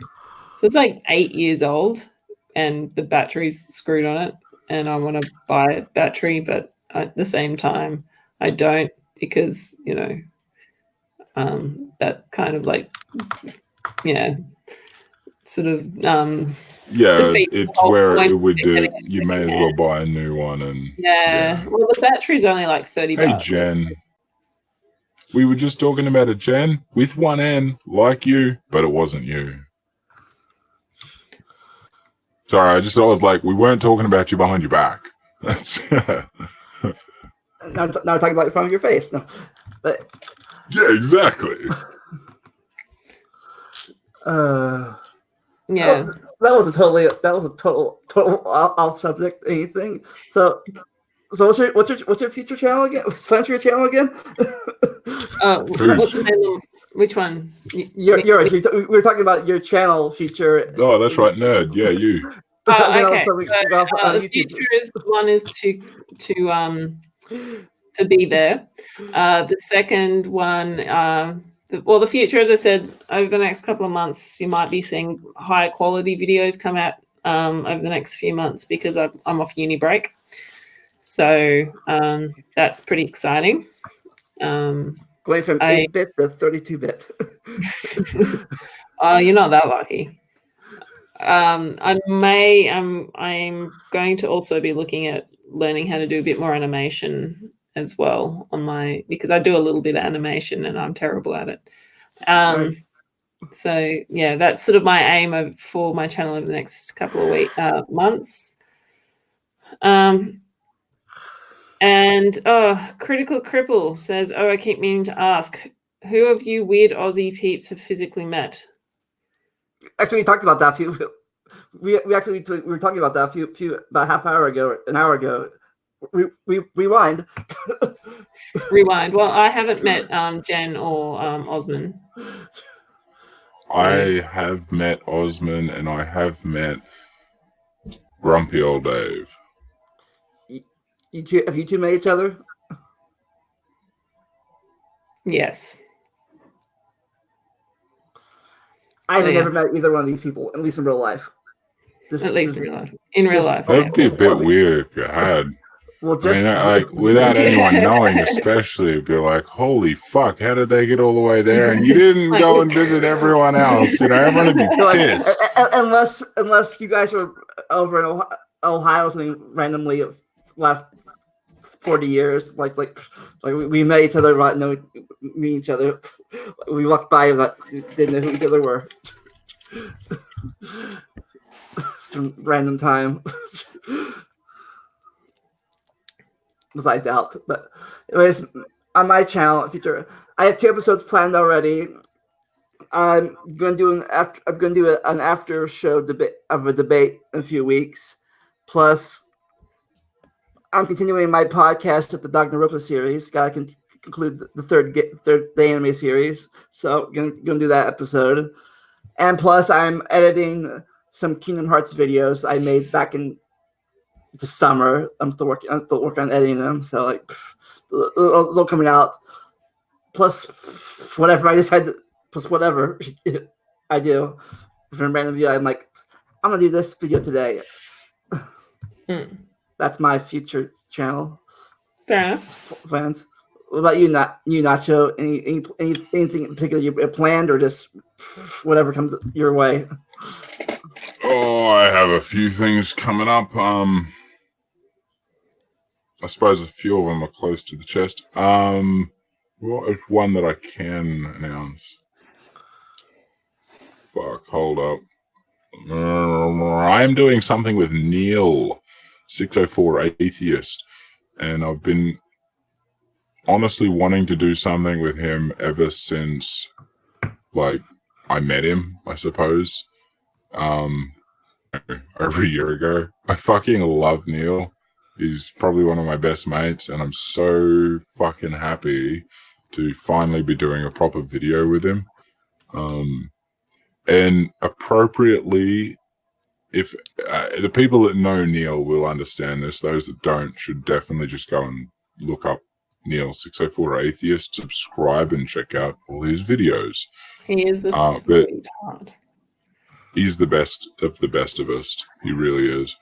So it's like 8 years old, and the battery's screwed on it. And I want to buy a battery, but at the same time, I don't, because, you know, that kind of like, sort of it's where it would do. You may as well buy a new one. And well, the battery's only like $30. Hey, Jen, we were just talking about a Jen with one N, like you, but it wasn't you. Sorry, I was like, we weren't talking about you behind your back. That's not talking about in front of your face. No, but yeah, exactly. Yeah, that was a total off subject. Anything. So what's your future channel again? What's your channel again? What's the name? Which one? Yours. We were talking about your channel feature. Oh, that's right, nerd. Yeah, you. Okay. The future one is to be there. The second one, the future, as I said, over the next couple of months, you might be seeing higher quality videos come out over the next few months, because I'm off uni break. So that's pretty exciting. Going from 8-bit to 32-bit. Oh, you're not that lucky. I'm going to also be looking at learning how to do a bit more animation as well because I do a little bit of animation and I'm terrible at it. Right. So yeah, that's sort of my aim for my channel over the next couple of months. And Critical Cripple says, I keep meaning to ask, who of you weird Aussie peeps have physically met? Actually, we talked about that we were talking about that about an hour ago. Rewind. Rewind. Well, I haven't met Jen or Osman. So. I have met Osman and I have met Grumpy Old Dave. Have you two met each other? Yes. I've never met either one of these people, at least in real life. In real life. That'd be a bit weird if you had. Well, just without anyone knowing, especially, it'd be like, holy fuck, how did they get all the way there? And you didn't go and visit everyone else. You know, everyone would be pissed. Unless you guys were over in Ohio or something randomly last 40 years, like we met each other, right? No, meet each other. We walked by and didn't know who each other were. Some random time. Was I doubt, but anyways, on my channel, future, I have 2 episodes planned already. I'm going to do an after show debate in a few weeks. Plus, I'm continuing my podcast at the Dog Naropa series. Got to conclude the third anime series, so gonna do that episode. And plus, I'm editing some Kingdom Hearts videos I made back in the summer. I'm still working on editing them, so they'll coming out. Plus, whatever I decide. Plus, whatever I do from random video, I'm like, I'm gonna do this video today. That's my future channel. Fair enough. Fans. What about you, Nacho? Anything in particular you planned, or just whatever comes your way? Oh, I have a few things coming up. I suppose a few of them are close to the chest. What is one that I can announce? Fuck, hold up. I am doing something with Neil, 604 Atheist, and I've been honestly wanting to do something with him ever since, I met him, I suppose, over a year ago. I fucking love Neil. He's probably one of my best mates, and I'm so fucking happy to finally be doing a proper video with him. And appropriately, if the people that know Neil will understand this, those that don't should definitely just go and look up Neil 604 Atheist, subscribe and check out all his videos. He is a But sweetheart. he's the best of us. He really is.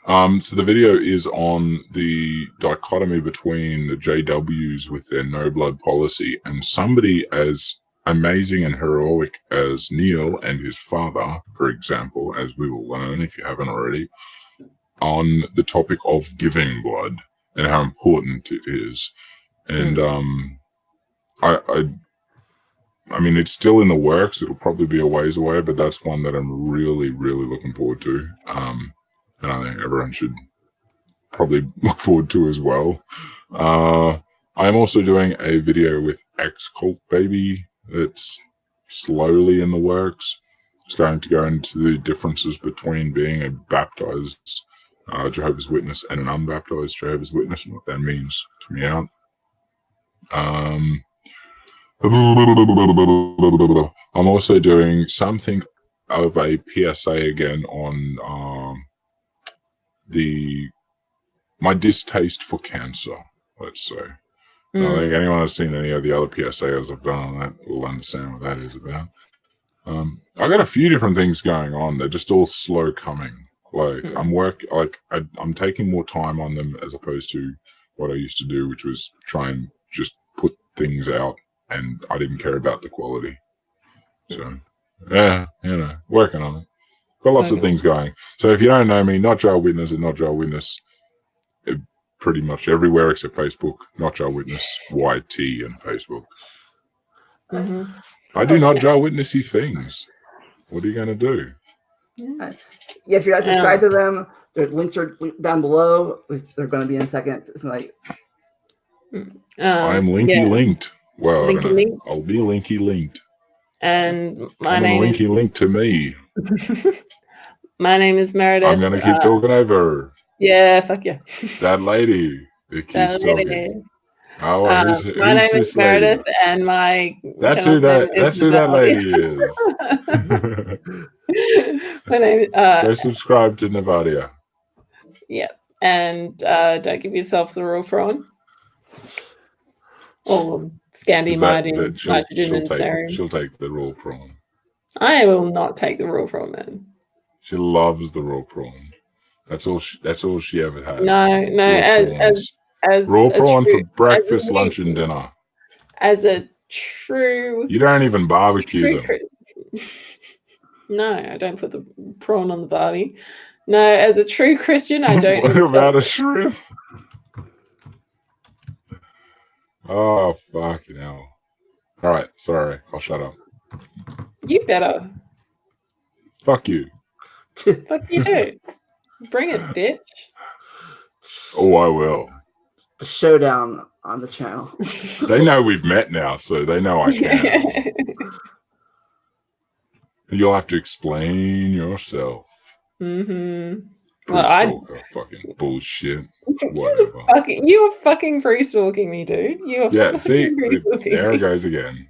So the video is on the dichotomy between the JWs with their no blood policy and somebody as amazing and heroic as Neil and his father, for example, as we will learn if you haven't already, on the topic of giving blood and how important it is. And I mean, it's still in the works. It'll probably be a ways away, but that's one that I'm really, really looking forward to. And I think everyone should probably look forward to as well. I'm also doing a video with Ex-Cult Baby that's slowly in the works. It's going to go into the differences between being a baptized Jehovah's Witness and an unbaptized Jehovah's Witness and what that means to me out. I'm also doing something of a PSA again on my distaste for cancer, let's say. I think anyone that's seen any of the other PSAs I've done on that will understand what that is about. I got a few different things going on. They're just all slow coming. Like I'm taking more time on them as opposed to what I used to do, which was try and just put things out, and I didn't care about the quality. So yeah, working on it. Got lots of things going. So if you don't know me, Not Jar Witness and Not Jar Witness, pretty much everywhere except Facebook. Not Jar Witness YT and Facebook. I do Not Jar Witnessy things. What are you going to do? Yeah, if you're not subscribed to them, their links are down below. They're going to be in a second. It's like I am Linky linked. Well, Linky linked. I'll be Linky linked. And my Come name Linky is linked to me. My name is Meredith. I'm going to keep talking over. Yeah, fuck yeah. That lady that keeps talking. Oh, who's my name this is Meredith, lady? and my That's who that lady is. My name. Go subscribe to Navadia. Yeah, and don't give yourself the raw prawn or Scandimide, nitrogen, and serum. She'll take the raw prawn. I will not take the raw prawn, man. She loves the raw prawn. That's all she ever has. No. As raw prawn for breakfast, lunch, and dinner. As a true, you don't even barbecue them. No, I don't put the prawn on the barbie. No, as a true Christian, I don't. What about a shrimp? Oh, fucking hell. All right, sorry. I'll shut up. You better. Fuck you. Fuck you too. Bring it, bitch. Oh, I will. The showdown on the channel. They know we've met now, so they know I can. You'll have to explain yourself. Well, fucking bullshit. Whatever. You were fucking pre-stalking me, dude. See, there it goes again.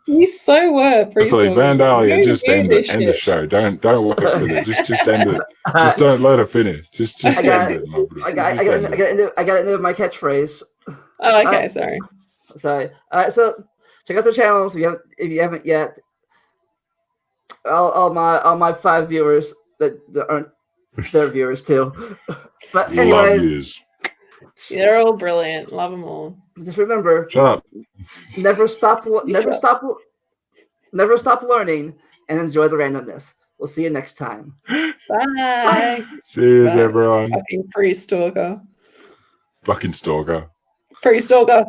You so were pre-stalking. It's like Vandalia, just end the show. Don't work with it. Just end it. Just don't let her finish. Just end it. I got to end my catchphrase. Oh, okay. Sorry. All right. So check out their channels if you haven't yet. All my 5 viewers that aren't their viewers too. But anyways, they're all brilliant. Love them all. Just remember, shut up. Never stop learning and enjoy the randomness. We'll see you next time. Bye. See you, everyone. Fucking pre-stalker. Fucking stalker. Pre-stalker.